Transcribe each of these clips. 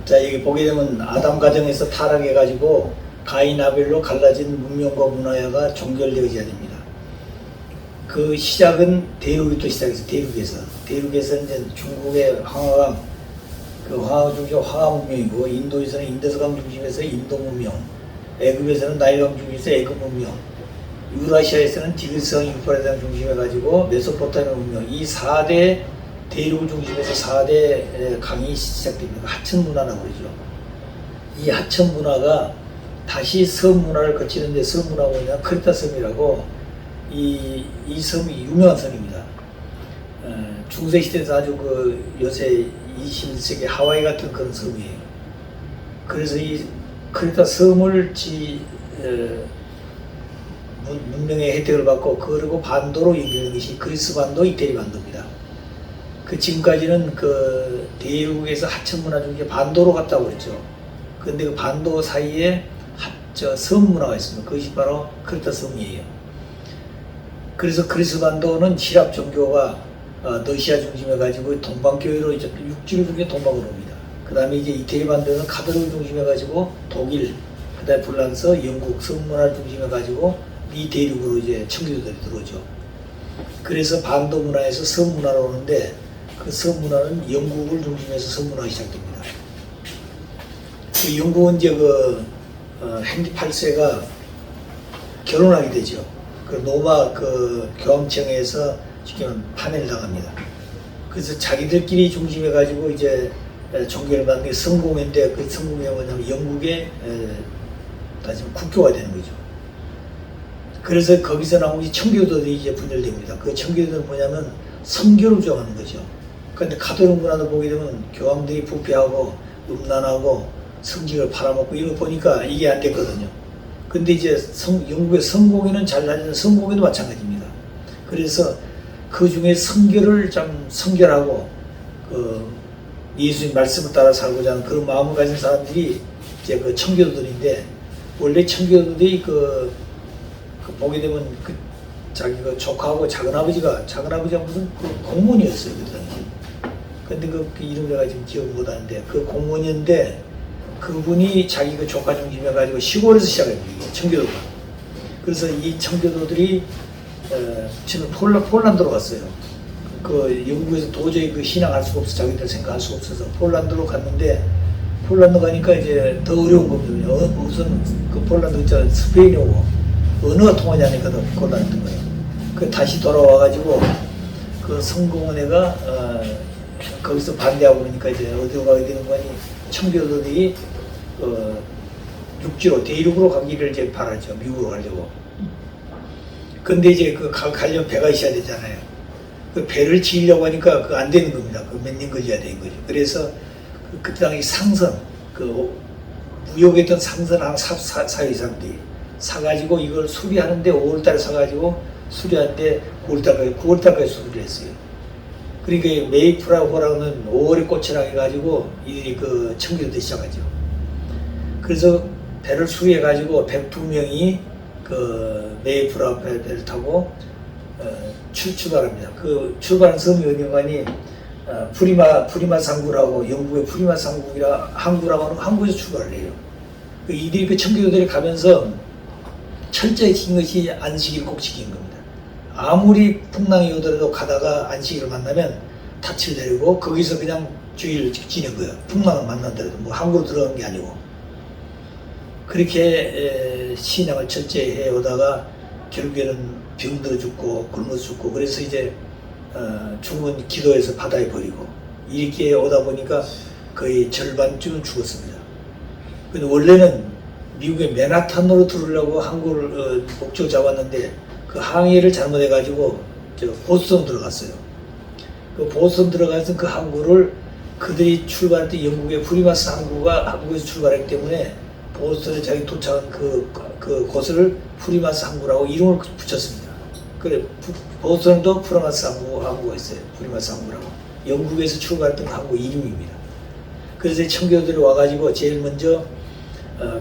자, 여기 보게 되면 아담 가정에서 타락해가지고 가인 아벨로 갈라진 문명과 문화가 종결되어져야 됩니다. 그 시작은 대륙부터 시작해서 대륙에서 이제 중국의 황하강, 그 황하 중심 황하 문명이고, 인도에서는 인더스강 중심에서 인도 문명, 애굽에서는 나일강 중심에서 애굽 문명, 유라시아에서는 디그스강 유프라테강 중심해가지고 메소포타미아 문명, 이 4대 대륙을 중심해서 4대 강이 시작됩니다. 하천 문화라고 그러죠. 이 하천 문화가 다시 섬 문화를 거치는데, 섬 문화가 뭐냐, 크레타 섬이라고, 이 섬이 유명한 섬입니다. 중세 시대에서 아주 그 요새 21세기 하와이 같은 그런 섬이에요. 그래서 이 크레타 섬을 문명의 혜택을 받고, 그리고 반도로 연결된 것이 그리스 반도, 이태리 반도입니다. 그 지금까지는 그 대륙에서 하천 문화 중에 반도로 갔다고 그랬죠. 그런데 그 반도 사이에 섬 문화가 있습니다. 그것이 바로 크레타 섬이에요. 그래서 그리스 반도는希腊 종교가 러시아 중심해가지고 동방교회로 이제 육지를 중에 동방으로 옵니다. 그 다음에 이제 이태리 반도는 카톨릭을 중심해가지고 독일, 그 다음에 프랑스, 영국 섬 문화를 중심해가지고 이 대륙으로 이제 청교도들이 들어오죠. 그래서 반도 문화에서 섬 문화로 오는데, 그 섬 문화는 영국을 중심해서 섬 문화가 시작됩니다. 그 영국은 이제 헨리 8세가 결혼하게 되죠. 그 로마 그 교황청에서 지금 파면을 당합니다. 그래서 자기들끼리 중심해가지고 이제 종교를 받는 게 성공회인데, 그 성공회가 뭐냐면 영국의 다시 국교가 되는 거죠. 그래서 거기서 나온 청교도들이 이제 분열됩니다. 그 청교도는 뭐냐면 성교를 주장하는 거죠. 그런데 가톨릭 문화도 보게 되면 교황들이 부패하고 음란하고 성직을 팔아먹고 이런 거 보니까 이게 안 됐거든요. 근데 이제 영국의 성공회는 잘 다니는 성공회도 마찬가지입니다. 그래서 그 중에 성교를 좀 성결하고 그 예수님 말씀을 따라 살고자 하는 그런 마음을 가진 사람들이 이제 그 청교도들인데, 원래 청교도들이 그 보게 되면 그 자기 그 조카하고 작은아버지가 무슨 그 공무원이었어요, 그 당시. 근데 그 이름 내가 지금 기억 못 하는데, 그 공무원인데 그분이 자기 그 조카 중심해가지고 시골에서 시작했어요, 청교도가. 그래서 이 청교도들이 지금 폴란드로 갔어요. 그 영국에서 도저히 그 신앙할 수가 없어, 자기들 생각할 수가 없어서 폴란드로 갔는데, 폴란드 가니까 이제 더 어려운 겁니다. 우선 그 폴란드 있잖아요, 스페인어고 언어가 통하지 않으니까 더 곤란했던 거예요. 그 다시 돌아와가지고 그 성공원회가 거기서 반대하고 그러니까 이제 어디로 가게 되는 거니, 청교도들이 육지로 대륙으로 가기를 이제 바라죠. 미국으로 가려고. 근데 이제 그 가려면 배가 있어야 되잖아요. 그 배를 지으려고 하니까 그 안 되는 겁니다. 그 몇 년 걸려야 되는 거죠. 그래서 그때 당시 상선, 그 무역했던 상선 한 사회 사람들이 사가지고 이걸 수리하는데 5월달에 사가지고 수리하는데 9월달까지 수리를 했어요. 그러니까 메이프라호라는 5월에 꽃이라 해가지고 이들이 그 청교도를 시작하죠. 그래서 배를 수리해가지고 102명이 그 메이프라호 배를 타고 출발합니다. 그 출발한 섬이 어디가니 프리마 상구라고, 영국의 프리마 상국이라 항구라고 하는 항구에서 출발을 해요. 이들이 그 청교도들이 가면서 철저히 지킨 것이 안식일을 꼭 지킨 겁니다. 아무리 풍랑이 오더라도 가다가 안식일을 만나면 닻을 내리고 거기서 그냥 주일을 지낸 거예요. 풍랑을 만나더라도 뭐 항구로 들어간 게 아니고. 그렇게 신앙을 철저히 해오다가 결국에는 병들어 죽고 굶어 죽고, 그래서 이제 죽은 기도에서 바다에 버리고 이렇게 오다 보니까 거의 절반쯤은 죽었습니다. 근데 원래는 미국의 맨하탄으로 들어오려고 항구를 목적을 잡았는데 그 항해를 잘못해가지고 보스턴 들어갔어요. 그 보스턴 들어가서 그 항구를 그들이 출발할 때 영국의 프리마스 항구가 한국에서 출발했기 때문에 보스턴에 자기 도착한 그 곳을 프리마스 항구라고 이름을 붙였습니다. 그래, 보스턴도 프리마스 항구가 있어요. 프리마스 항구라고. 영국에서 출발했던 항구 이름입니다. 그래서 청교도들이 와가지고 제일 먼저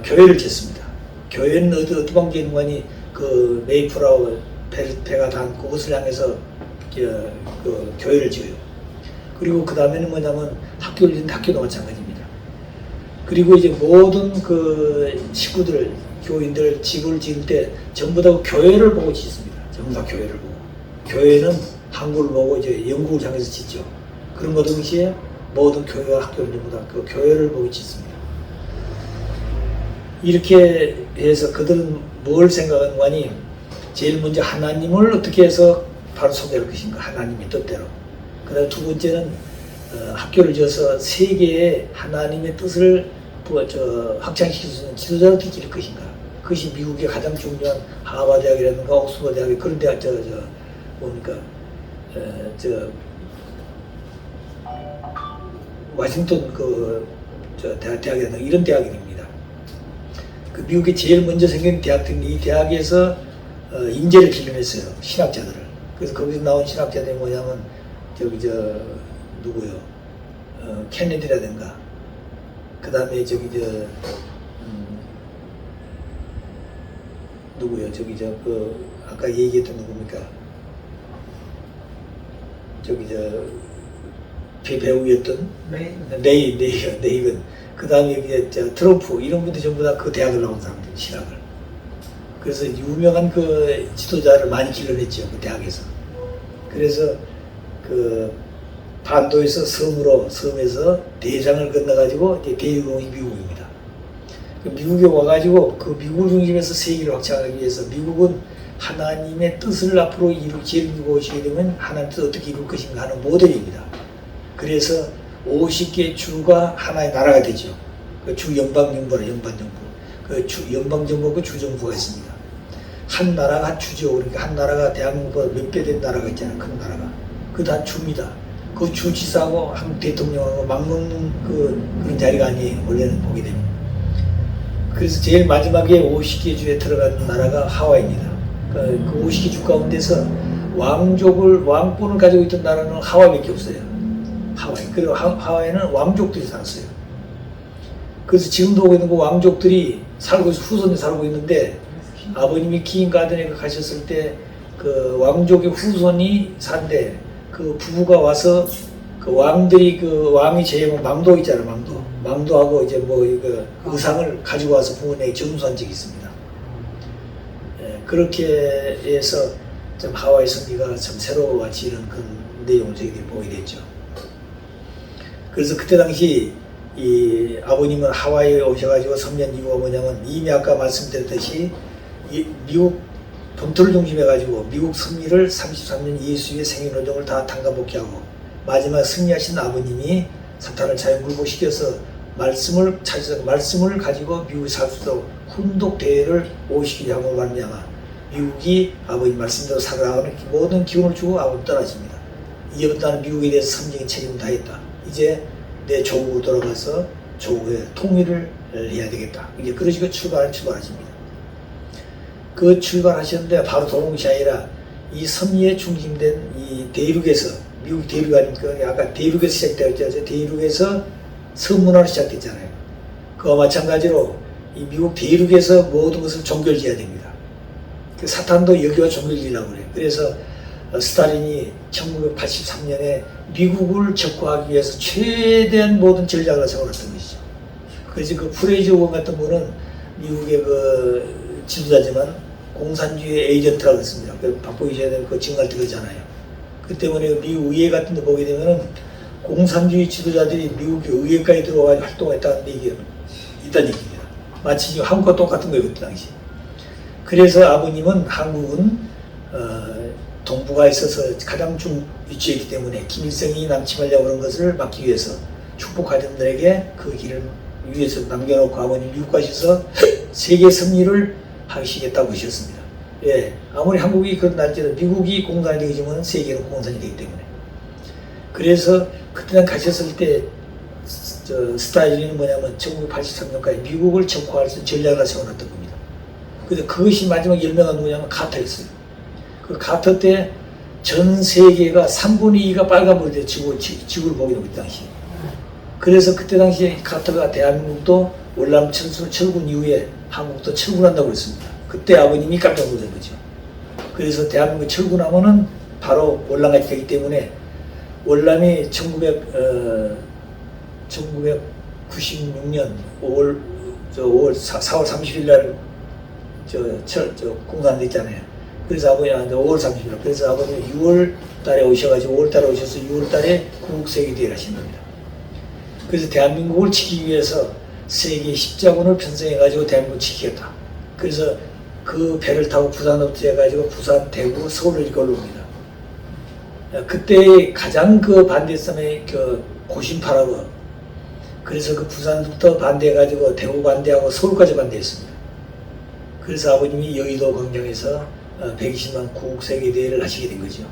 교회를 짓습니다. 교회는 어디 방지에 있는 거니, 그 메이프라우 배가 단 그곳을 향해서 그 교회를 지어요. 그리고 그 다음에는 뭐냐면 학교를 짓는데 학교도 마찬가지입니다. 그리고 이제 모든 그 식구들, 교인들 집을 지을 때 전부 다 교회를 보고 짓습니다. 전부 다 교회를 보고. 교회는 한국을 보고 이제 영국을 향해서 짓죠. 그런 것 동시에 모든 교회와 학교는 전부 다 그 교회를 보고 짓습니다. 이렇게 해서 그들은 뭘 생각하는 거니? 제일 먼저 하나님을 어떻게 해서 바로 소개할 것인가? 하나님의 뜻대로. 그 다음에 두 번째는 학교를 지어서 세계에 하나님의 뜻을 확장시킬 수 있는 지도자를 어떻게 기를 것인가? 그것이 미국의 가장 중요한 하버드 대학이라든가 옥스퍼드 대학 그런 대학 뭡니까 워싱턴 대학이라든가 이런 대학입니다. 그 미국에 제일 먼저 생긴 대학들이 이 대학에서 인재를 길러냈어요. 신학자들을. 그래서 거기서 나온 신학자들이 뭐냐면 누구요? 케네디라든가 그 다음에 누구요? 아까 얘기했던 누굽니까? 배우였던 레이건 그 다음에 트럼프 이런 분들이 전부 다 그 대학을 나온 사람들 신학을. 그래서 유명한 그 지도자를 많이 길러냈죠. 그 대학에서. 그래서 그 반도에서 섬에서 대장을 건너가지고 대유공이 미국입니다. 미국에 와가지고 그 미국 중심에서 세계를 확장하기 위해서 미국은 하나님의 뜻을 앞으로 제일 미국 오시게 되면 하나님의 뜻을 어떻게 이룰 것인가 하는 모델입니다. 그래서 50개의 주가 하나의 나라가 되죠. 그 주 연방정부라 연방정부. 그 주 연방정부하고 주정부가 있습니다. 한 나라가 한 주죠. 그러니까 한 나라가 대한민국보다 몇 배 된 나라가 있잖아요. 큰 나라가. 그 다 주입니다. 그 주지사하고 한국 대통령하고 막먹는 그런 자리가 아니에요. 원래는 보게 되면. 그래서 제일 마지막에 50개 주에 들어간 나라가 하와이입니다. 그 50개 주 가운데서 왕권을 가지고 있던 나라는 하와이밖에 없어요. 하와이. 그리고 하와이는 왕족들이 살았어요. 그래서 지금도 보고 있는 그 왕족들이 후손이 살고 있는데 아버님이 킹 가든에 가셨을 때 그 왕족의 후손이 산대 그 부부가 와서 그 왕들이 왕이 제외하면 망도 있잖아요. 망도하고 이제 의상을 가지고 와서 부모님에게 전수한 적이 있습니다. 예, 그렇게 해서 좀 하와이 선비가 참 새로워지는 그런 내용을 저희들이 보게 됐죠. 그래서 그때 당시 이 아버님은 하와이에 오셔가지고 3년 이후가 뭐냐면 이미 아까 말씀드렸듯이 미국 본토를 중심해가지고 미국 승리를 33년 예수의 생일노동을 다 당가복귀하고 마지막 승리하신 아버님이 사탄을 자연 굴복시켜서 말씀을 찾아서 말씀을 가지고 미국이 살 수 있도록 훈독 대회를 50일 하고 말미암아 미국이 아버님 말씀대로 살아가는 모든 기운을 주고 아버님 떠나십니다. 이제부터 나는 미국에 대해서 선정의 책임을 다했다. 이제 내 조국으로 돌아가서 조국의 통일을 해야 되겠다. 이제 그러시고 출발하십니다. 그 출발하셨는데 바로 돌아온 것이 아니라 이 섭리에 중심된 이 대륙에서 미국 대륙 아닙니까? 아까 대륙에서 시작되었죠. 대륙에서 선문화로 시작됐잖아요. 그와 마찬가지로 이 미국 대륙에서 모든 것을 종결지어야 됩니다. 그 사탄도 여기와 종결지려고 그래요. 그래서 스탈린이 1983년에 미국을 적화하기 위해서 최대한 모든 전략을 세워놨던 것이죠. 그래서 그 프레이저 원 같은 분은 미국의 그 지도자지만 공산주의 에이전트라고 했습니다. 바쁘게 해야 되는 그 증가를 들었잖아요. 그 때문에 미국 의회 같은 데 보게 되면은 공산주의 지도자들이 미국의 의회까지 들어와서 활동했다는 얘기가 있다는 얘기입니다. 마치 지금 한국과 똑같은 거예요, 그때 당시. 그래서 아버님은 한국은 동북아에 있어서 가장 중 위치에 있기 때문에 김일성이 남침하려고 그런 것을 막기 위해서 축복하던들에게 그 길을 위에서 남겨놓고 아버님 미국 가셔서 세계 승리를 하시겠다고 하셨습니다. 예, 아무리 한국이 그런 날짜도 미국이 공산이 되지만 세계는 공산이 되기 때문에. 그래서 그때 가셨을 때 스타일리는 뭐냐면 1983년까지 미국을 적화할 수 있는 전략을 세워놨던 겁니다. 그래서 그것이 마지막 열매가 누구냐면 카터였어요. 그 카터 때 전 세계가 3분의 2가 빨간불이 돼 지구를 보게 되고 그 당시. 그래서 그때 당시에 카터가 대한민국도 월남 철군 이후에 한국도 철군한다고 했습니다. 그때 아버님이 깜짝 놀란 거죠. 그래서 대한민국 철군하면은 바로 월남이 되기 때문에 월남이 96년 4월 30일 날 공산됐잖아요. 그래서 아버님한테 5월 30일, 그래서 아버님이 6월 달에 오셔가지고 5월 달에 오셔서 6월 달에 구국세계대회를 하신 겁니다. 그래서 대한민국을 지키기 위해서 세계 십자군을 편성해가지고 대한민국을 지키겠다. 그래서 그 배를 타고 부산부터 해가지고 부산, 대구, 서울을 이렇게 올라옵니다. 그때 가장 그 반대성의 고심파라고. 그래서 그 부산부터 반대해가지고 대구 반대하고 서울까지 반대했습니다. 그래서 아버님이 여의도 광장에서 120만 구국세계대회를 하시게 된 거죠.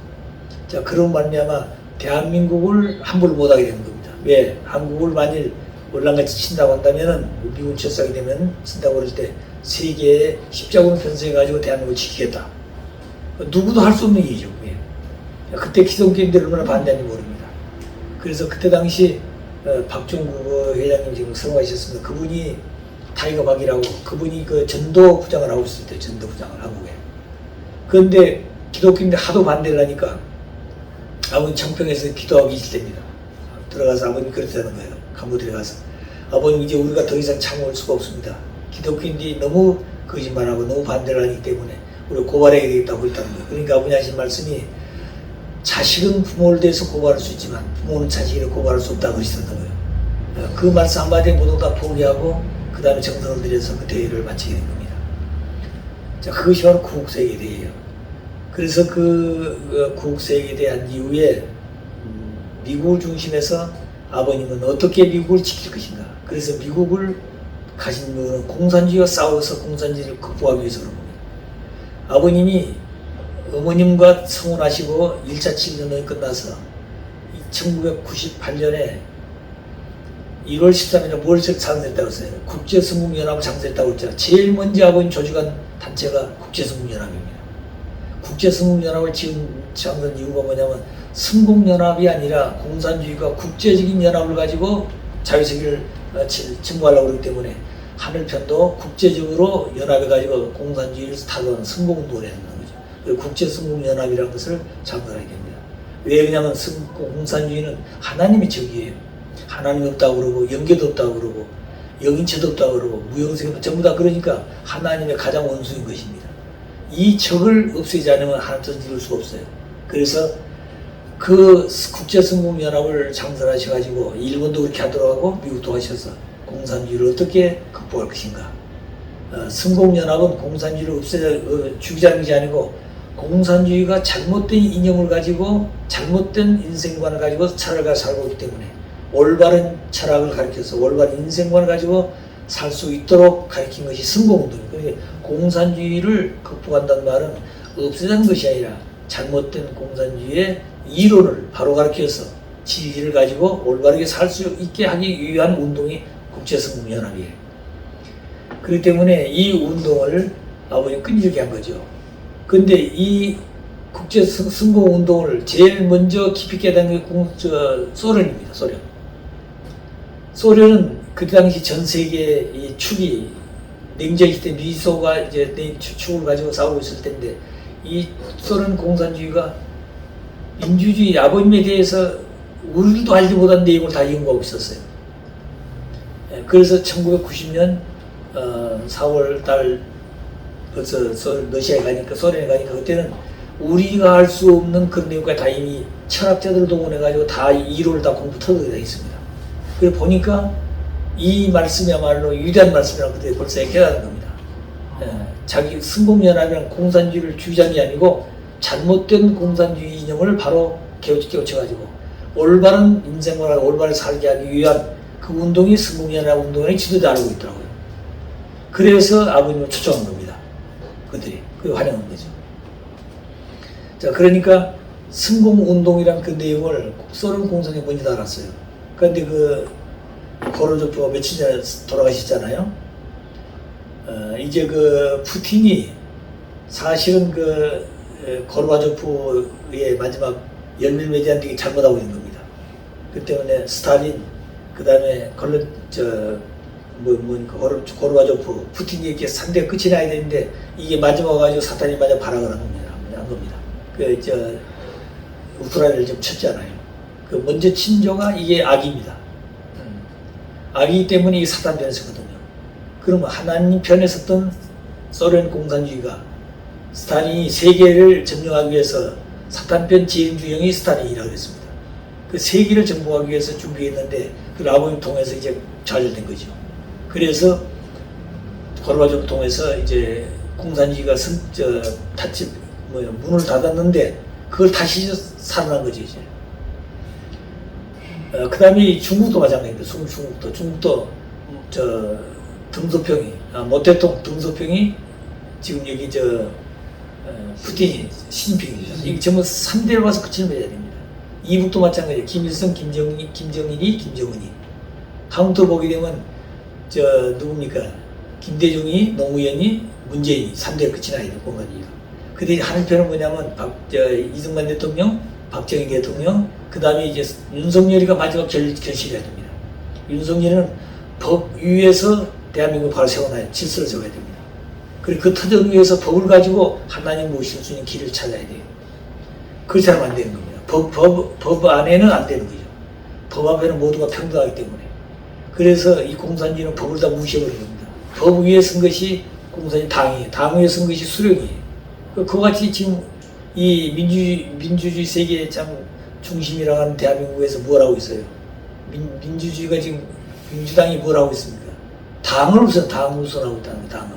자, 그런 말미암아 대한민국을 함부로 못하게 되는 겁니다. 왜? 한국을 만일 월남같이 친다고 한다면은, 미군 철수하게 되면 친다고 그럴 때 세계에 십자군을 편성해가지고 대한민국을 지키겠다. 누구도 할 수 없는 일이죠. 그게. 그때 기성교인들이 얼마나 반대하는지 모릅니다. 그래서 그때 당시 박종국 회장님 지금 선거하셨습니다. 그분이 타이거 박이라고, 그분이 그 전도 부장을 하고 있을 때, 전도 부장을 한국에. 그런데 기독교인들 하도 반대를 하니까 아버님 청평에서 기도하기 있을 때입니다. 들어가서 아버님 그랬다는 거예요. 간부 들어가서 아버님 이제 우리가 더 이상 참을 수가 없습니다. 기독교인들이 너무 거짓말하고 너무 반대를 하기 때문에 우리 고발해야 되겠다고 했다는 거예요. 그러니까 아버님 하신 말씀이 자식은 부모를 대해서 고발할 수 있지만 부모는 자식을 고발할 수 없다고 하시는 거예요. 그 말씀 한마디에 모두 다 포기하고 그 다음에 정성을 들여서 그 대회를 마치게 된 겁니다. 자, 그것이 바로 구국세계대회예요. 그래서 그 구국세계대회 한 이후에 미국을 중심해서 아버님은 어떻게 미국을 지킬 것인가. 그래서 미국을 가신 이유는 공산주의와 싸워서 공산주의를 극복하기 위해서 그런 겁니다. 아버님이 어머님과 성혼하시고 1차 친전이 끝나서 1998년에 1월 13일에 뭘 창설했다고 했어요? 국제승국연합을 창설했다고 했잖아요. 제일 먼저 아버님 조직한 단체가 국제승국연합입니다. 국제승국연합을 지금 창설한 이유가 뭐냐면 승국연합이 아니라 공산주의가 국제적인 연합을 가지고 자유세계를 침공하려고 그러기 때문에 하늘편도 국제적으로 연합해가지고 공산주의를 타도하는 승공운동을 해야 된다는 거죠. 그래서 국제승국연합이라는 것을 창설하게 됩니다. 왜 그러냐면 공산주의는 하나님의 적이에요. 하나님이 없다고 그러고 영계도 없다고 그러고 영인체도 없다고 그러고 무영생도 전부 다 그러니까 하나님의 가장 원수인 것입니다. 이 적을 없애지 않으면 하나님을 이룰 수가 없어요. 그래서 그 국제승국연합을 창설하셔가지고 일본도 그렇게 하도록 하고 미국도 하셔서 공산주의를 어떻게 극복할 것인가. 승공연합은 공산주의를 죽이자는 것이 아니고 공산주의가 잘못된 이념을 가지고 잘못된 인생관을 가지고 살아가 살고 있기 때문에 올바른 철학을 가르쳐서 올바른 인생관을 가지고 살 수 있도록 가르친 것이 승공운동입니다. 그러니까 공산주의를 극복한다는 말은 없애자는 것이 아니라 잘못된 공산주의의 이론을 바로 가르쳐서 진리를 가지고 올바르게 살 수 있게 하기 위한 운동이 국제승국연합이에요. 그렇기 때문에 이 운동을 아버님 끈질기게 한 거죠. 근데 이 국제승공운동을 제일 먼저 깊이 깨닫는 게 소련입니다. 소련은 그 당시 전 세계 이 축이 냉전일 때 미소가 이제 축을 가지고 싸우고 있을 텐데 이 소련 공산주의가 민주주의 아버님에 대해서 우리도 알지 못한 내용을 다 연구하고 있었어요. 그래서 1990년 4월 달 벌써 러시아에 가니까 소련에 가니까 그때는 우리가 알 수 없는 그런 내용까지 다 이미 철학자들을 동원해가지고 다 이론을 다 공부 터득이 되어 있습니다. 그래서 보니까 이 말씀이야말로 위대한 말씀이라고 그때 벌써 깨달은 겁니다. 자기 승공연합이란 공산주의를 주장한 게 아니고 잘못된 공산주의 이념을 바로 깨우쳐가지고 올바른 인생관을 올바르게 살게 하기 위한 그 운동이 승공연합 운동의 지도자 알고 있더라고요. 그래서 아버님을 초청한 겁니다. 그들이. 그 환영한 거죠. 자, 그러니까 승공운동이란 그 내용을 소련 공산이 먼저 알았어요. 그런데 그 고르조프가 며칠 전에 돌아가셨잖아요. 이제 그 푸틴이 사실은 그 고르바초프의 마지막 열밀 매제한 되게 잘못하고 있는 겁니다. 그 때문에 스탈린, 그 다음에 고르바초프, 푸틴이 이렇게 상대가 끝이 나야 되는데 이게 마지막 와가지고 사탄이 마저 발악을 한 겁니다. 우크라이나를 좀 쳤잖아요. 그 먼저 친조가 이게 악입니다. 악이기 때문에 이 사탄 편에 서거든요. 그러면 하나님 편에 섰던 소련 공산주의가 스탈린이 세계를 점령하기 위해서 사탄 편 지행주형이 스탈린이라고 했습니다. 그 세계를 정복하기 위해서 준비했는데 그 라보님 통해서 이제 좌절된 거죠. 그래서 고르바초프 통해서 이제 공산주의가 문을 닫았는데 그걸 다시 살아난 거죠 이제. 그 다음에 중국도 마찬가지입니다. 중국도 등소평이 모태통 등소평이 지금 여기 푸틴이 시진핑입니다. 이게 전부 3대를 봐서 끝을 맺어야 됩니다. 이북도 마찬가지예요. 김일성, 김정일이, 김정은이. 다음부터 보게 되면 누굽니까? 김대중이, 노무현이, 문재인이 3대 끝이 나야 돼요. 공간이요. 근데 한편은 뭐냐면 이승만 대통령, 박정희 대통령, 그 다음에 이제 윤석열이가 마지막 결실해야 됩니다. 윤석열은 법 위에서 대한민국 바로 세워놔야 질서를 세워야 됩니다. 그리고 그 터전 위에서 법을 가지고 하나님 모실 수 있는 길을 찾아야 돼요. 그렇지 않으면 안 되는 겁니다. 법 안에는 안 되는 거죠. 법 앞에는 모두가 평등하기 때문에. 그래서 이 공산주의는 법을 다 무시해버린 겁니다. 법 위에 쓴 것이 공산주의 당이에요. 당 위에 쓴 것이 수령이에요. 그와 같이 지금 이 민주주의 세계의 참 중심이라고 하는 대한민국에서 뭘 하고 있어요? 민주주의가 지금 민주당이 뭘 하고 있습니까? 당을 우선하고 있다는 거예요. 당을.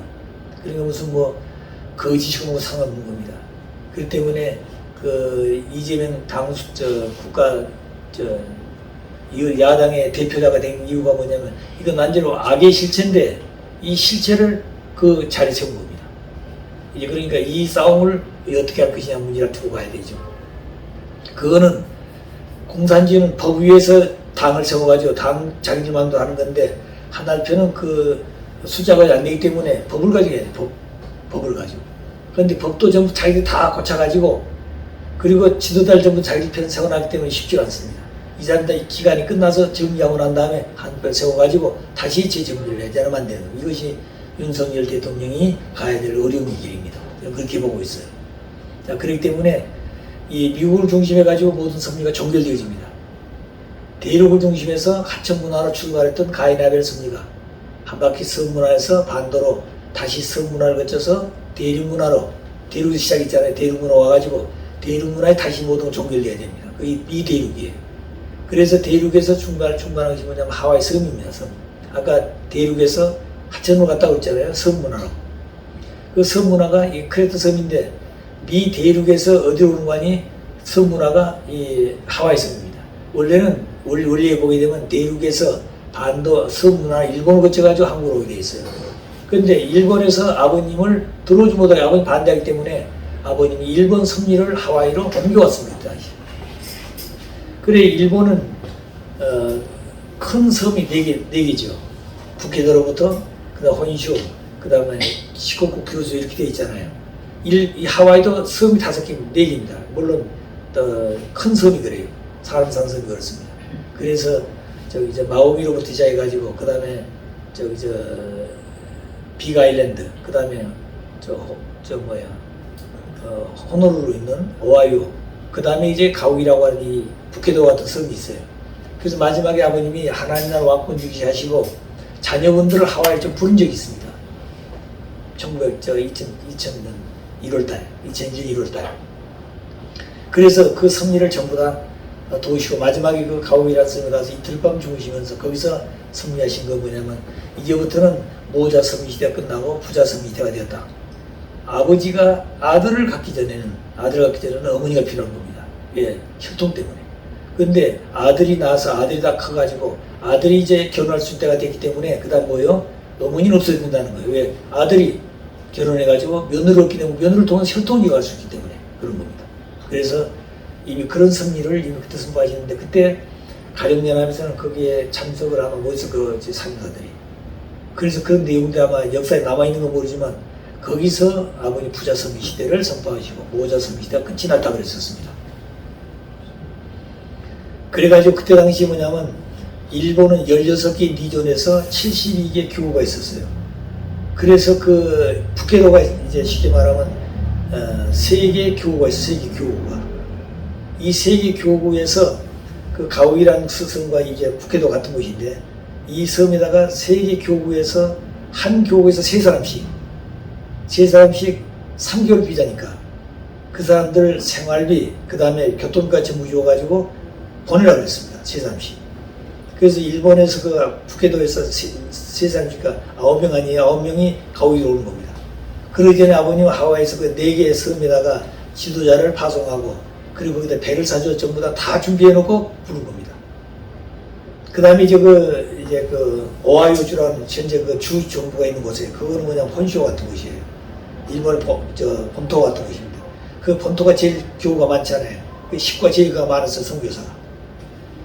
그러니까 무슨 거짓이고 상관없는 겁니다. 그렇기 때문에 이재명 국가 야당의 대표자가 된 이유가 뭐냐면 이건 완전히 악의 실체인데 이 실체를 그 자리에 세운 겁니다. 이제 그러니까 이 싸움을 어떻게 할 것이냐 문제를 두고 가야 되죠. 그거는 공산주의는 법 위에서 당을 세워가지고 당 자기들 마음대로 하는 건데 한편은 그 숫자가 안 되기 때문에 법을 가지고 해야 돼요. 법을 가지고. 그런데 법도 전부 자기들 다 고쳐가지고 그리고 지도자를 전부 자기들 편 세워놨기 때문에 쉽지 않습니다. 이 사람들 기간이 끝나서 정리하고 난 다음에 한편 세워가지고 다시 재정비를 해야 되면 안 되는 거예요. 이것이 윤석열 대통령이 가야 될 어려운 길입니다. 그렇게 보고 있어요. 자, 그렇기 때문에 이 미국을 중심해가지고 모든 섭리가 종결되어집니다. 대륙을 중심해서 하천 문화로 출발했던 가인 아벨 섭리가 한 바퀴 서문화에서 반도로 다시 서문화를 거쳐서 대륙문화로 대륙이 시작했잖아요. 대륙문화 와가지고 대륙문화에 다시 모든 종결돼야 됩니다. 그게 이 대륙이에요. 그래서 대륙에서 중간한 것이 뭐냐면 하와이 섬입니다. 섬. 아까 대륙에서 하천으로 갔다고 했잖아요. 섬문화로. 그 섬문화가 이 크레트 섬인데 미 대륙에서 어디로 오는 거니 섬문화가 이 하와이 섬입니다. 원래 보게 되면 대륙에서 반도 섬문화 일본을 거쳐가지고 한국으로 오게 돼 있어요. 그런데 일본에서 아버님을 들어오지 못하게 아버님 반대하기 때문에 아버님이 일본 섭리를 하와이로 옮겨왔습니다. 그래 일본은 큰 섬이 네 개죠. 북해도로부터 그다음 혼슈, 그다음에 시코쿠 교수 이렇게 돼 있잖아요. 이 하와이도 섬이 5개, 4개입니다. 물론 큰 섬이 그래요. 사람 사는 섬이 그렇습니다. 그래서 이제 마우이로부터 시작해가지고 그다음에 빅 아일랜드, 그다음에 호놀룰루 있는 오하이오, 그다음에 이제 가우이라고 하는 이 북해도 같은 섬이 있어요. 그래서 마지막에 아버님이 하나님 나라 왕권 유지하시고 자녀분들을 하와이에 좀 부른 적이 있습니다. 2000년 1월달, 2001년 1월달. 그래서 그 섭리를 전부 다 도우시고 마지막에 그 가오이라는 섬에 가서 이틀밤 주무시면서 거기서 섭리하신 거 뭐냐면 이제부터는 모자 섭리 시대가 끝나고 부자 섭리 시대가 되었다. 아버지가 아들을 갖기 전에는 어머니가 필요한 겁니다. 예, 혈통 때문에. 근데 아들이 나와서 아들이 다 커가지고 아들이 이제 결혼할 수 있는 때가 됐기 때문에 그 다음 뭐예요? 어머니는 없어야 된다는 거예요. 왜? 아들이 결혼해가지고 며느리를 얻기 때문에 며느리를 통해서 혈통이 갈 수 있기 때문에 그런 겁니다. 그래서 이미 그런 섭리를 이미 그때 선포하시는데 그때 가령연합에서는 거기에 참석을 하면 모여서 그 사명자들이 그래서 그런 내용들 아마 역사에 남아있는 건 모르지만 거기서 아버님 부자 섭리 시대를 선포하시고 모자 섭리 시대가 끝이 났다 그랬었습니다. 그래가지고 그때 당시 뭐냐면 일본은 16개 리존에서 72개 교구가 있었어요. 그래서 그 북해도가 이제 쉽게 말하면 3개 교구가 있어요. 3개 교구가. 이 3개 교구에서 그 가오이라는 스승과 이제 북해도 같은 곳인데 이 섬에다가 세계 교구에서 한 교구에서 세 사람씩 3개월 비자니까 그 사람들 생활비 그 다음에 교통까지 전부 줘가지고 보내라고 그랬습니다. 세 사람씩. 그래서 일본에서 그 북해도에서 세 사람이니까 9명 아니에요. 9명이 가오이로 오는 겁니다. 그러기 전에 아버님은 하와이에서 그 4개의 섬에다가 지도자를 파송하고 그리고 거기다 배를 사줘 전부 다 준비해 놓고 부른 겁니다. 그 다음에 이제 그 오하이오주라는 현재 그 주 정부가 있는 곳에 그거는 그냥 혼쇼 같은 곳이에요. 일본의 본토 같은 곳입니다. 그 본토가 제일 교우가 많잖아요. 그 식구가 제일 많았어요. 선교사가.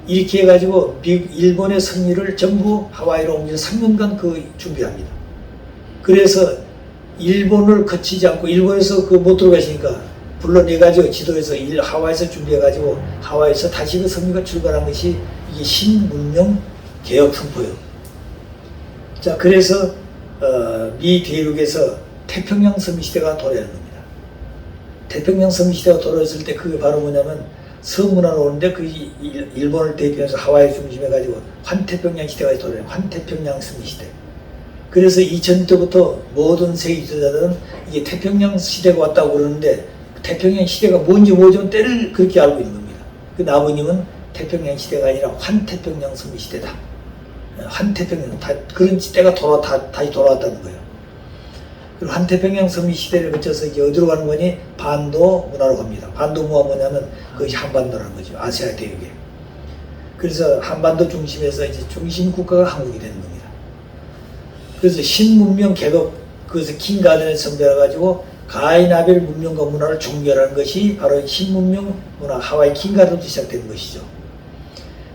이렇게 해가지고 일본의 승리를 전부 하와이로 옮겨서 3년간 그 준비합니다. 그래서 일본을 거치지 않고 일본에서 그 못 들어가시니까 불러내가지고 지도에서 하와이에서 준비해가지고 하와이에서 다시 그 승리가 출발한 것이 이게 신문명 개혁 선포예요. 자, 그래서 미 대륙에서 태평양 섬유 시대가 도래하는 겁니다. 태평양 섬유 시대가 도래했을 때 그게 바로 뭐냐면 서문화로 오는데 그 일본을 대표해서 하와이 중심해가지고 환태평양 시대가 도래해요. 환태평양 섬유 시대. 그래서 2000년부터 모든 세계 지도자들은 이게 태평양 시대가 왔다고 그러는데 태평양 시대가 뭔지 모르지만 때를 그렇게 알고 있는 겁니다. 그 아버님은 태평양 시대가 아니라 환태평양 섬유 시대다. 환태평양 그런 때가 다시 돌아왔다는 거예요. 그리고 환태평양 섬유 시대를 거쳐서 이제 어디로 가는 거니? 반도 문화로 갑니다. 반도 문화가 뭐냐면 그것이 한반도라는 거죠. 아시아 대륙에. 그래서 한반도 중심에서 이제 중심 국가가 한국이 되는 겁니다. 그래서 신문명 개혁 그것을 킹가든에 선별해가지고 가인아벨 문명과 문화를 종결하는 것이 바로 신문명 문화 하와이 킹가든부터 시작되는 것이죠.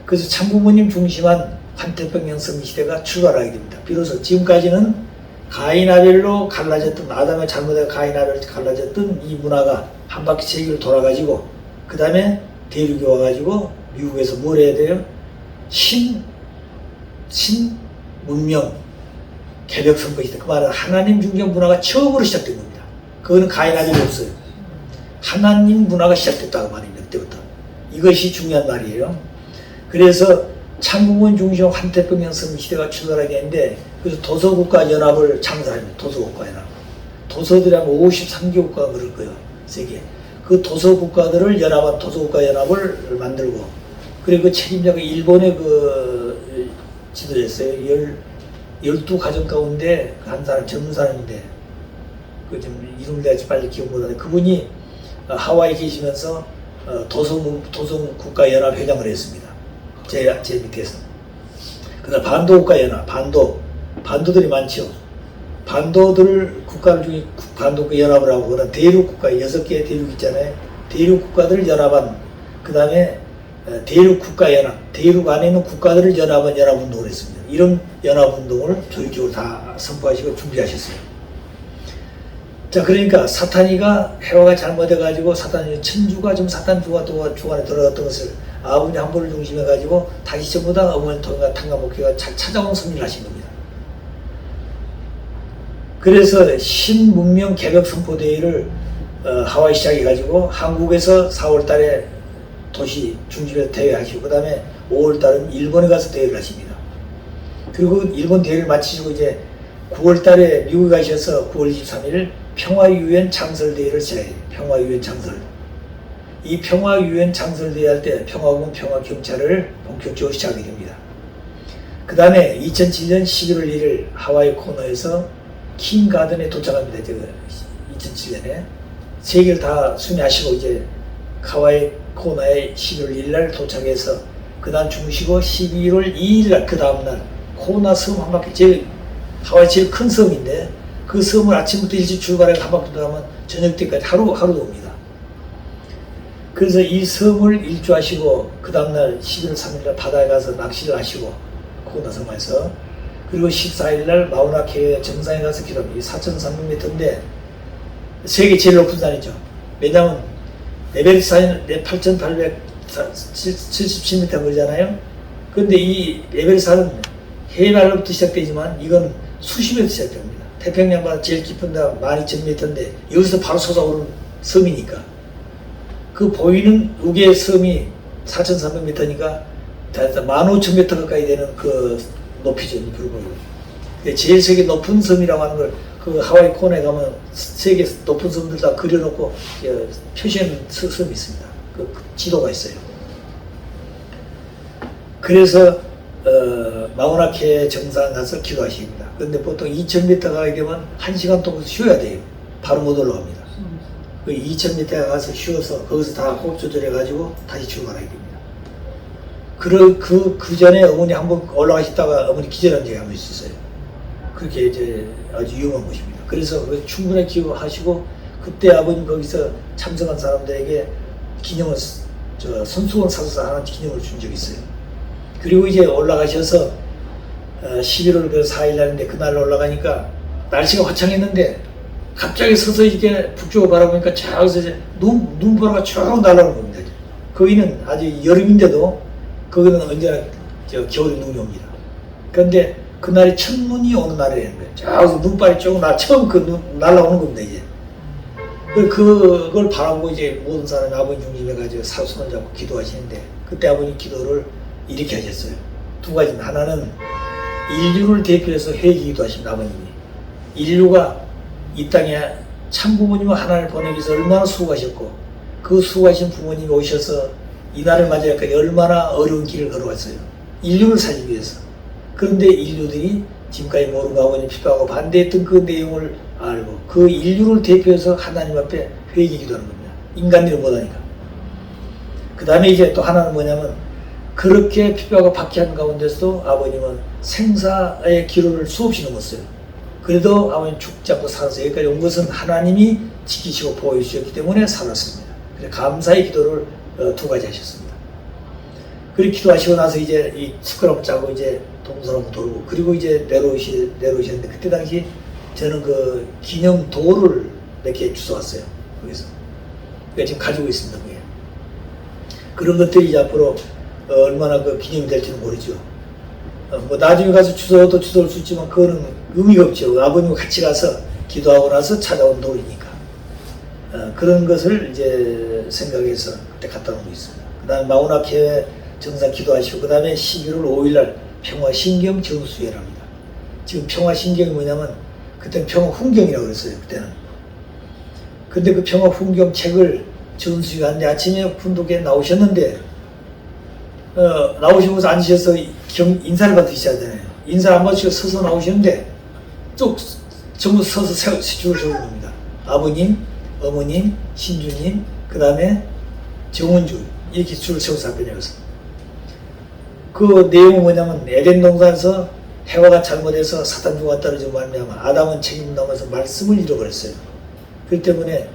그래서 참부모님 중심한 환태평양 섬유 시대가 출발하게 됩니다. 비로소 지금까지는 가인아벨로 갈라졌던 아담의 잘못에 가인아벨로 갈라졌던 이 문화가 한 바퀴 세계를 돌아가지고 그 다음에 대륙에 와가지고 미국에서 뭘 해야 돼요? 신문명 개벽 선거 시대. 그 말은 하나님 중심 문화가 처음으로 시작된 겁니다. 그거는 가인아벨이 없어요. 하나님 문화가 시작됐다고 말입니다. 그때부터. 이것이 중요한 말이에요. 그래서 창국원 중심 환태평양 섬유 시대가 출발하게 했는데 그래서 도서국가 연합을 창설합니다. 도서국가 연합. 도서들이 한 53개 국가가 그럴 거예요. 세계. 그 도서국가들을 연합한 도서국가 연합을 만들고 그리고 그 책임자가 일본의 그 지도였어요. 12가정 가운데 한 사람 젊은 사람인데 그 좀 이름을 내가 빨리 기억 못하는데 그분이 하와이 계시면서 도서국가 연합 회장을 했습니다. 제 밑에서. 그다음 반도국가 연합, 반도들이 많죠. 반도들 국가를 중에 반도국가 연합을 하고 그다음 대륙국가 6개의 대륙 있잖아요. 대륙국가들을 연합한 그 다음에 대륙국가 연합, 대륙 안에 있는 국가들을 연합한 연합운동을 했습니다. 이런 연합운동을 조직적으로 다 선포하시고 준비하셨어요. 자, 그러니까 사탄이가 해와가 잘못해가지고 천주가 좀 사탄 주관에 들어갔던 것을 아버지 한 분을 중심해가지고 다시 전부 다 어머니 통과 탕가목회가 찾아온 섭리를 하신 겁니다. 그래서 신문명 개벽 선포대회를 하와이 시작해가지고 한국에서 4월 달에 도시 중심에서 대회하시고 그 다음에 5월 달은 일본에 가서 대회를 하십니다. 그리고 일본 대회를 마치시고 이제 9월 달에 미국에 가셔서 9월 23일 평화유엔 창설대회를 시작해요. 평화유엔 창설. 이 평화유엔 창설대회 할 때 평화군 평화경찰을 본격적으로 시작하게 됩니다. 그 다음에 2007년 11월 1일 하와이 코너에서 킹가든에 도착합니다. 2007년에. 세계를 다 순회하시고 이제 하와이 코너에 11월 1일 날 도착해서 그 다음 주무시고 12월 2일 날 그 다음날 코나 섬 한 바퀴 하와이 제일 큰 섬인데 그 섬을 아침부터 일찍 출발해서 한 바퀴 돌아가면 저녁 때까지 하루도 옵니다. 그래서 이 섬을 일주하시고 그 다음날 11월 3일날 바다에 가서 낚시를 하시고 코나 섬에서 그리고 14일날 마우나케 정상에 가서 기도합니다. 4,300m인데 세계 제일 높은 산이죠. 왜냐하면 에베레스트는 8,877m 거리잖아요. 그런데 이 에베레스트는 해발로부터 시작되지만 이건 수십 m 시작됩니다. 태평양바다 제일 깊은 데가 12,000m인데 여기서 바로 솟아오르는 섬이니까 그 보이는 우기의 섬이 4,300m니까 15,000m 가까이 되는 그 높이죠, 이 불고기. 제일 세계 높은 섬이라고 하는 걸 그 하와이 콘에 가면 세계 높은 섬들 다 그려놓고 표시하는 섬이 있습니다. 그 지도가 있어요. 그래서 마우나케 정상 가서 기도하십니다. 그런데 보통 2000m 가게 되면 1시간 동안 쉬어야 돼요. 바로 못 올라갑니다. 그 2000m 가서 쉬어서 거기서 다 호흡 조절해가지고 다시 출발하게 됩니다. 그 전에 어머니 한번 올라가시다가 어머니 기절한 적이 한 번 있었어요. 그렇게 이제 아주 위험한 곳입니다. 그래서 충분히 기도하시고 그때 아버님 거기서 참석한 사람들에게 기념을 손수건 사서 하나 기념을 준 적이 있어요. 그리고 이제 올라가셔서 11월 그 4일 날인데 그날 올라가니까 날씨가 화창했는데 갑자기 서서 이렇게 북쪽을 바라보니까 저기서 이제 눈보라가 쭉 날아오는 겁니다. 거기는 아주 여름인데도 거기는 언제나 겨울에 눈이 옵니다. 그런데 그날이 첫눈이 오는 날이라는 거예요. 저기서 눈발이 쭉 처음 그 눈 날아오는 겁니다, 이제. 그걸 바라보고 이제 모든 사람이 아버님 중심해가지고 손을 잡고 기도하시는데 그때 아버님 기도를 이렇게 하셨어요. 두 가지입니다. 하나는 인류를 대표해서 회개기도 하십니다, 아버님이. 인류가 이 땅에 참 부모님을 하나님을 보내기 위해서 얼마나 수고하셨고 그 수고하신 부모님이 오셔서 이 날을 맞이하니까 얼마나 어려운 길을 걸어왔어요. 인류를 살기 위해서. 그런데 인류들이 지금까지 모르고 아버님 핍박하고 반대했던 그 내용을 알고 그 인류를 대표해서 하나님 앞에 회개기도 하는 겁니다. 인간들이 못하니까. 그 다음에 이제 또 하나는 뭐냐면 그렇게 핍박하고 박해한 가운데서도 아버님은 생사의 기로를 수없이 넘었어요. 그래도 아버님 죽지 않고 살아서 여기까지 온 것은 하나님이 지키시고 보호해 주셨기 때문에 살았습니다. 그래서 감사의 기도를 두 가지 하셨습니다. 그렇게 기도하시고 나서 이제 이 스크럽 짜고 이제 동서로 돌고 그리고 이제 내려오시는데 그때 당시 저는 그 기념도를 몇 개 주워왔어요. 거기서. 그러니까 지금 가지고 있습니다. 그게. 그런 것들이 이제 앞으로 얼마나 그 기념이 될지는 모르죠. 뭐 나중에 가서 주워도 주워올 수 있지만 그거는 의미가 없죠. 아버님과 같이 가서 기도하고 나서 찾아온 돌이니까. 그런 것을 이제 생각해서 그때 갖다 놓고 있습니다. 그 다음에 마우나케 정상 기도하시고 그 다음에 11월 5일날 평화신경 전수회랍니다. 지금 평화신경이 뭐냐면 그때는 평화훈경이라고 그랬어요. 그때는. 근데 그 평화훈경 책을 전수회 하는데 아침에 군독에 나오셨는데 나오시면서 앉으셔서 인사를 받으셔야 되잖아요. 인사 안 받으시고 서서 나오시는데 쭉 전부 서서 줄을 세우는 겁니다. 아버님, 어머님, 신주님, 그 다음에 정원주 이렇게 줄을 세워서 앞에 내려서 그 내용은 뭐냐면 에덴 동산에서 해와가 잘못해서 사탄 중과 떨어지고 말미암아 아담은 책임을 넘어서 말씀을 잃어버렸어요. 그렇기 때문에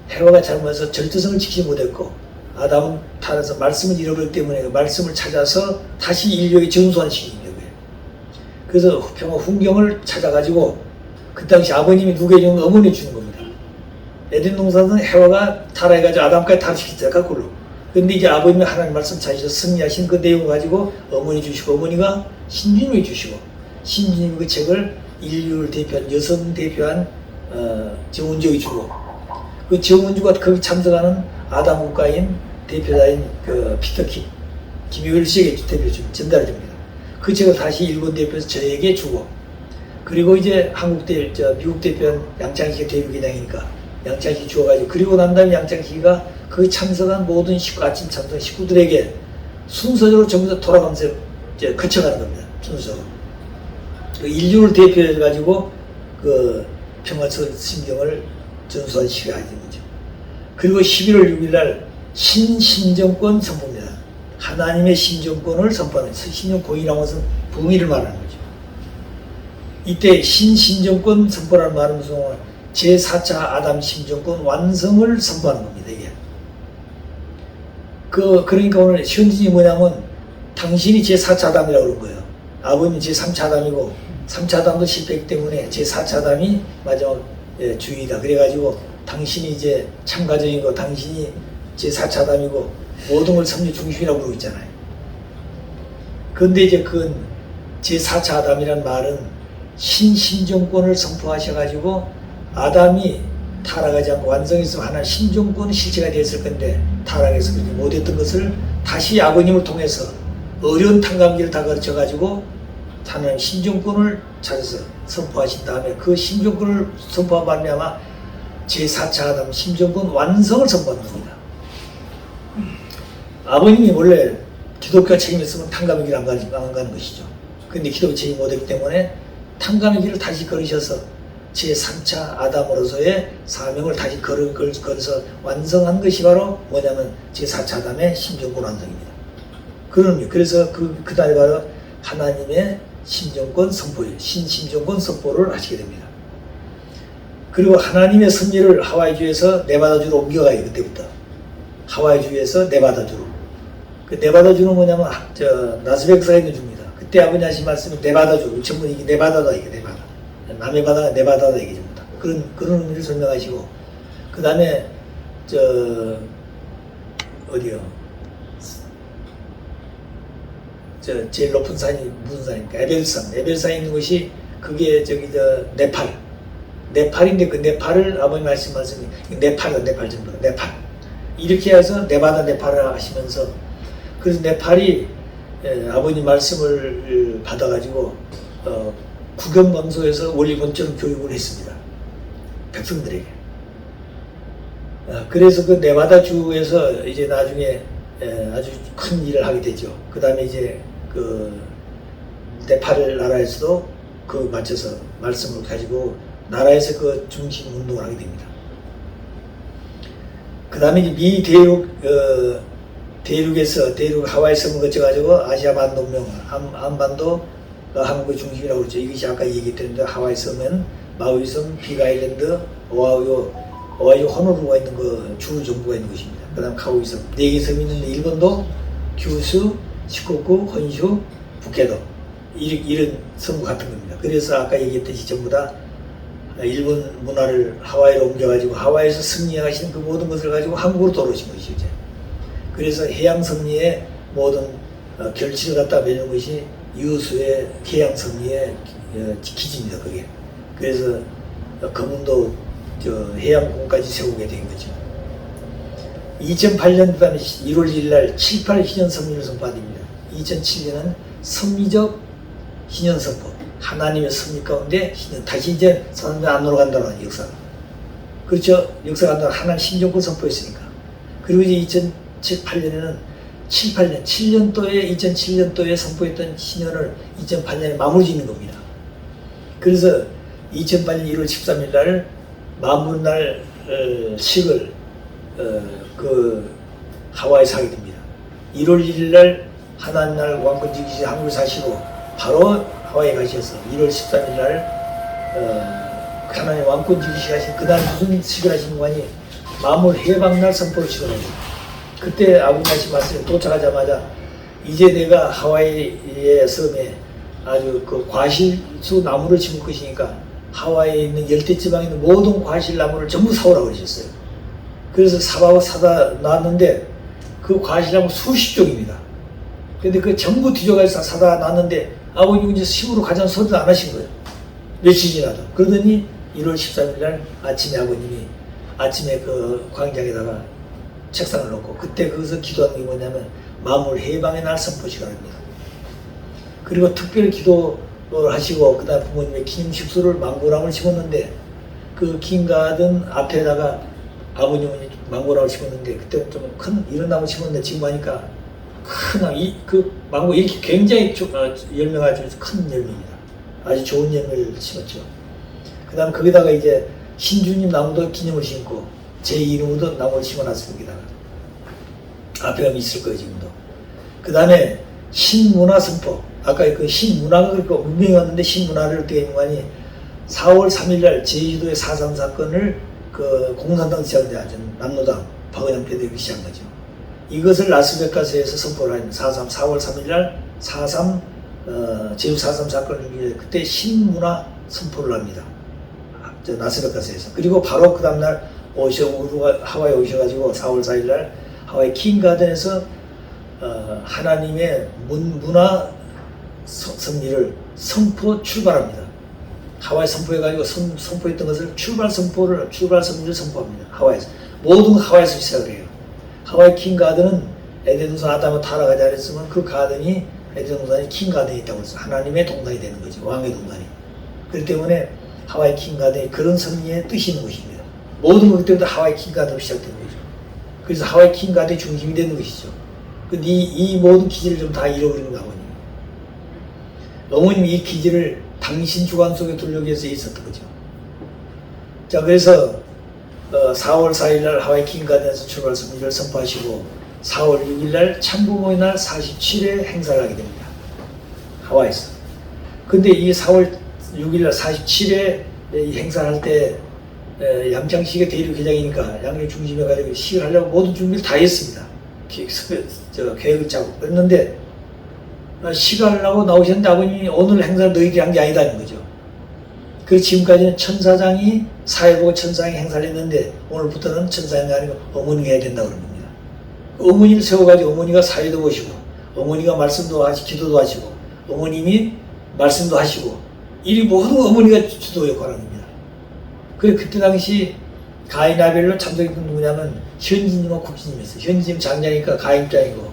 해와가 잘못해서 절대성을 지키지 못했고 아담은 타락해서 말씀을 잃어버렸기 때문에 그 말씀을 찾아서 다시 인류에게 전수한 시기입니다. 그래서 평화 훈경을 찾아가지고 그 당시 아버님이 누구에게 주는 어머니 주는 겁니다. 에덴 동산은 해와가 타락해가지고 아담까지 타락시켰어요. 거꾸로. 근데 이제 아버님이 하나님 말씀 찾으셔서 승리하신 그 내용을 가지고 어머니 주시고 어머니가 신주님이 주시고 신주님이 그 책을 인류를 대표한 여성 대표한 정은주가 주고 그 정은주가 거기 참석하는 아담 국가인 대표자인 그 피터 김효일 씨에게 대표 전달해 줍니다. 그 책을 다시 일본 대표해서 저에게 주고 그리고 이제 미국 대표한 양창식이 대륙회장이니까 양창식이 주어가지고 그리고 난 다음에 양창식이가 그 참석한 모든 아침 참석 식구들에게 순서적으로 전부 다 돌아가면서 이제 거쳐가는 겁니다. 순서적으로. 그 인류를 대표해가지고 그 평화신경을 전수한 시기가 아닌 거죠. 그리고 11월 6일날 신신정권 선포입니다. 하나님의 신정권을 선포하는 신정권이라는 것은 봉의를 말하는 거죠. 이때 신신정권 선포라는 말은 무슨 제4차 아담 신정권 완성을 선포하는 겁니다. 이게. 그러니까 오늘 현진이 뭐냐면 당신이 제4차 아담이라고 그런 거예요. 아버님이 제3차 아담이고 3차 아담도 실패했기 때문에 제4차 아담이 마지막 주인이다. 그래가지고 당신이 이제 참가정이고 당신이 제4차 아담이고 모든 걸 섭리 중심이라고 부르고 있잖아요. 그런데 이제 그 제4차 아담이란 말은 신정권을 선포하셔가지고 아담이 타락하지 않고 완성해서 하나 신정권 실체가 됐을 건데 타락해서 그렇게 못했던 것을 다시 아버님을 통해서 어려운 탕감기를 다 거쳐가지고 하나님 신정권을 찾아서 선포하신 다음에 그 신정권을 선포한 말미암아 제4차 아담 신정권 완성을 선포하는 겁니다. 아버님이 원래 기독교가 책임있으면 탕감의 길을 안 가는 것이죠. 그런데 기독교 책임 못했기 때문에 탕감의 길을 다시 걸으셔서 제3차 아담으로서의 사명을 다시 걸어서 완성한 것이 바로 뭐냐면 제4차 아담의 신정권 완성입니다. 그래서 그날이 바로 하나님의 신정권 선포예요. 신신정권 선포를 하시게 됩니다. 그리고 하나님의 섭리를 하와이주에서 네바다주로 옮겨가요. 그때부터 하와이주에서 네바다주로. 그 네바다주는 뭐냐면 라스베가스에 있는 주입니다. 그때 아버지 하신 말씀이 네바다주, 전부 이게 네바다다 이게 네바다. 남의 바다가 네바다다 이게 전부 다. 그런 의미를 설명하시고 그 다음에 어디요? 제일 높은 산이 무슨 산입니까? 에벨산에 있는 곳이 그게 네팔인데 그 네팔을 아버님 말씀이 네팔 전부 네팔 이렇게 해서 네바다 네팔을 하시면서 그래서 네팔이 아버님 말씀을 받아가지고 국영방송에서 원리 본처럼 교육을 했습니다. 백성들에게. 그래서 그 네바다 주에서 이제 나중에 아주 큰 일을 하게 되죠. 그 다음에 이제 그 네팔 나라에서도 그 맞춰서 말씀을 가지고 나라에서 그 중심 운동을 하게 됩니다. 그 다음에 이제 미 대륙 하와이 섬을 거쳐가지고 아시아 반도명, 한반도가 한국의 중심이라고 그러죠. 이것이 아까 얘기했는데 하와이 섬은 마우이 섬, 빅아일랜드, 오하이오 호놀루가 있는 그 주 정부가 있는 것입니다. 그 다음 카우이 섬, 4개 섬이 있는데 일본도 규슈, 시코쿠, 혼슈, 북해도 이런 섬과 같은 겁니다. 그래서 아까 얘기했듯이 전부 다 일본 문화를 하와이로 옮겨가지고 하와이에서 승리하신 그 모든 것을 가지고 한국으로 돌아오신 것이죠. 이제. 그래서 해양 섭리의 모든 결실을 갖다 매는 것이 유수의 해양 섭리의 기지입니다. 그게. 그래서 거문도 해양공까지 세우게 된 거죠. 2008년 그다음에 1월 1일 날 7, 8 희년 섭리를 선포합니다. 2007년은 섭리적 희년 선포. 하나님의 섭리 가운데 희년. 다시 이제 사람들이 안으로 간다는 역사가. 그렇죠. 역사가 간다는 하나님 신정권 선포했으니까. 그리고 이제 2008년에는 2007년도에 선포했던 신년을 2008년에 마무리 짓는 겁니다. 그래서 2008년 1월 13일 날 마무리날 식을 하와이에서 하게 됩니다. 1월 1일 날 하나님 날 왕권 지키시 한국에 사시고 바로 하와이에 가셔서 1월 13일 날 하나님 왕권 지키시 하신 그날 무슨 식을 하신 거니 마물 해방날 선포를 시작합니다. 그때 아버지 하신 말씀에 도착하자마자 이제 내가 하와이의 섬에 아주 그 과실수 나무를 심을 것이니까 하와이에 있는 열대지방에 있는 모든 과실나무를 전부 사오라고 그러셨어요. 그래서 사다 놨는데 그 과실나무 수십 종입니다. 근데 그 전부 뒤져가서 사다 놨는데 아버님 이제 심으러 가자는 소리도 안 하신 거예요. 며칠 지나도. 그러더니 1월 13일 날 아침에 아버님이 아침에 그 광장에다가 책상을 놓고 그때 거기서 기도하는 게 뭐냐면 마물 해방의 날 선포 시간입니다. 그리고 특별히 기도를 하시고 그 다음 부모님의 기념식수를 망고나무를 심었는데 그 킹가든 앞에다가 아버님은 망고나무를 심었는데 그때 좀 큰 이런 나무 심었는데 지금 하니까 큰 그 망고 이렇게 굉장히 열매가 아주 큰 열매입니다. 아주 좋은 열매를 심었죠. 그 다음 거기다가 이제 신주님 나무도 기념을 심고 제 이름으로도 나무를 심어놨습니다. 앞에 있을 거예요 지금도. 그 다음에 신문화 선포. 아까 그 신문화가 그렇게 분명히 왔는데 신문화를 어떻게 했는 거니 4월 3일 날 제주도의 4.3 사건을 그 공산당 시작되었죠. 남로당 박은영 패대기 시작한 거죠. 이것을 라스베가스에서 선포를 합니다. 4.4월 3일 날 4.3 제주 4.3 사건을 위해 그때 신문화 선포를 합니다. 라스베가스에서. 그리고 바로 그 다음날 하와이 오셔가지고 4월 4일 날 하와이 킹가든에서 하나님의 문화 섭리를 선포 출발합니다. 하와이 선포해가지고 선포했던 것을 출발 섭리를 선포합니다. 하와이에서. 모든 하와이에서 시작을 해요. 하와이 킹가든은 에덴 동산 아담과 타락하지 않았으면 그 가든이 에덴 동산이 킹 가든이 있다고 해서 하나님의 동산이 되는 거죠. 왕의 동산이. 그렇기 때문에 하와이 킹 가든이 그런 섭리의 뜻이 있는 것입니다. 모든 것 때문에 하와이 킹 가든으로 시작된 거죠. 그래서 하와이 킹 가든이 중심이 되는 것이죠. 근데 이 모든 기질을 좀 다 잃어버린 거 아버님. 어머님이 이 기질을 당신 주관 속에 두려기 위해서 있었던 거죠. 자, 그래서 4월 4일날 하와이 킹 가든에서 출발 섭리를 선포하시고 4월 6일날 참부모의 날 47회 행사를 하게 됩니다. 하와이에서. 근데 이 4월 6일날 47회 행사를 할 때 양창시가 대륙 회장이니까 양력 중심에 가지고 시를 하려고 모든 준비를 다 했습니다. 계획을 짜고 그랬는데 시가 하려고 나오셨는데 아버님이 오늘 행사를 너희들이 한 게 아니다는 거죠. 그래서 지금까지는 천사장이 사회보고 천사장이 행사를 했는데 오늘부터는 천사장이 아니고 어머니가 해야 된다고 그런 겁니다. 어머니를 세워가지고 어머니가 사회도 보시고 어머니가 말씀도 하시고 기도도 하시고 어머님이 말씀도 하시고 이 모든 어머니가 주도 역할을 합니다. 그래 그때 당시 가인 아벨로 참석했던 누구냐면 현지님과 국지님이었어요. 현지님 장자니까 가인 입장이고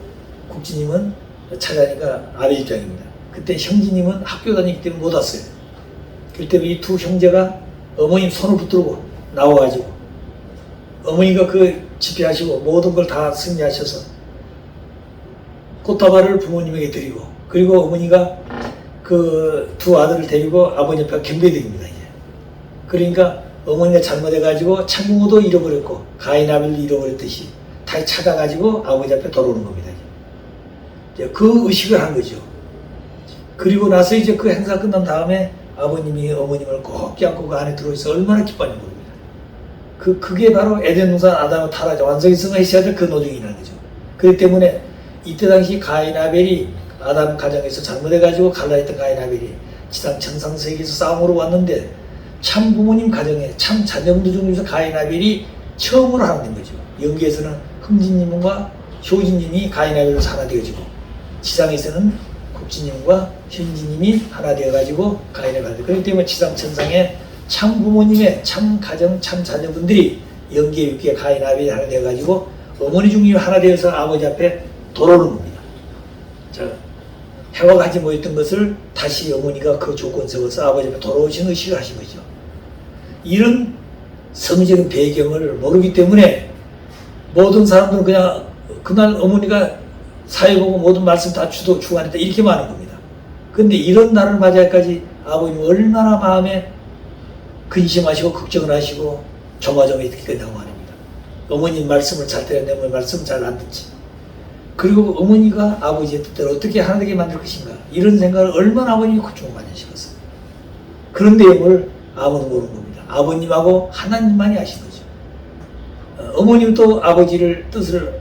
국지님은 차자니까 아벨 입장입니다. 그때 형제님은 학교 다니기 때문에 못 왔어요. 그때 이 두 형제가 어머님 손을 붙들고 나와가지고 어머니가 그 집회하시고 모든 걸 다 승리하셔서 꽃다발을 부모님에게 드리고 그리고 어머니가 그 두 아들을 데리고 아버지 앞에 경배드립니다. 이제. 그러니까 어머니가 잘못해가지고 창궁도 잃어버렸고 가인 아벨도 잃어버렸듯이 다시 찾아가지고 아버지 앞에 돌아오는 겁니다. 이제 그 의식을 한 거죠. 그리고 나서 이제 그 행사 끝난 다음에 아버님이 어머님을 꼭 껴안고 그 안에 들어있어 얼마나 기뻐하는지 모릅니다. 그게 바로 에덴 동산 아담의 타락 완성이 승화했어야 될 그 노정이라는 거죠. 그렇기 때문에 이때 당시 가인 아벨이 아담 가정에서 잘못해가지고 갈라했던 가인 아벨이 지상 천상 세계에서 싸움으로 왔는데 참 부모님 가정에 참 자녀분들 중에서 가인 아벨이 처음으로 하나 된 거죠. 영계에서는 흥진님과 효진님이 가인 아벨로 하나 되어지고 지상에서는 국진님과 현진님이 하나 되어가지고 가인을 가죠. 그렇기 때문에 지상 천상에 참 부모님의 참 가정 참 자녀분들이 영계 육계 가인 아벨이 하나 되어가지고 어머니 중에 하나 되어서 아버지 앞에 돌아오는 겁니다. 자, 해와 같이 모였던 것을 다시 어머니가 그 조건 세워서 아버지 앞에 돌아오시는 의식을 하신 거죠. 이런 성의적인 배경을 모르기 때문에 모든 사람들은 그냥 그날 어머니가 사회 보고 모든 말씀 다 주관했다 이렇게 말하는 겁니다. 그런데 이런 날을 맞이할까지 아버님 얼마나 마음에 근심하시고 걱정을 하시고 조마조마했겠냐고 말입니다. 어머님 말씀을 잘 들었는데 어머니 말씀을 잘 안 듣지. 그리고 어머니가 아버지의 뜻대로 어떻게 하나 되게 만들 것인가 이런 생각을 얼마나 아버님이 고충을 많이 하시겠어요. 그런 내용을 아무도 모르는 겁니다. 아버님하고 하나님만이 아신 거죠. 어머님도 아버지를 뜻을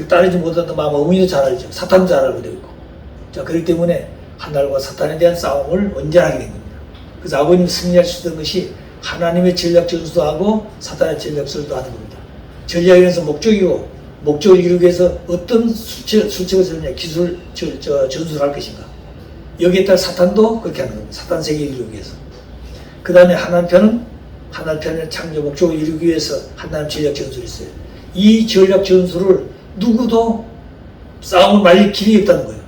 따르지 못한다는 마음 어머니도 잘 알죠. 사탄도 잘 알고 되어 있고. 자, 그렇기 때문에 하나님과 사탄에 대한 싸움을 언제나 하게 된 겁니다. 그래서 아버님이 승리할 수 있던 것이 하나님의 전략 전수도 하고 사탄의 전략 전수도 하는 겁니다. 전략에서 목적이고 목적을 이루기 위해서 어떤 수책을 쓰느냐 기술 전수를 할 것인가. 여기에 따라 사탄도 그렇게 하는 겁니다. 사탄 세계를 이루기 위해서. 그 다음에 하나편의 창조 목적을 이루기 위해서 하나님 전략 전술이 있어요. 이 전략 전술을 누구도 싸움을 말릴 길이 없다는 거예요.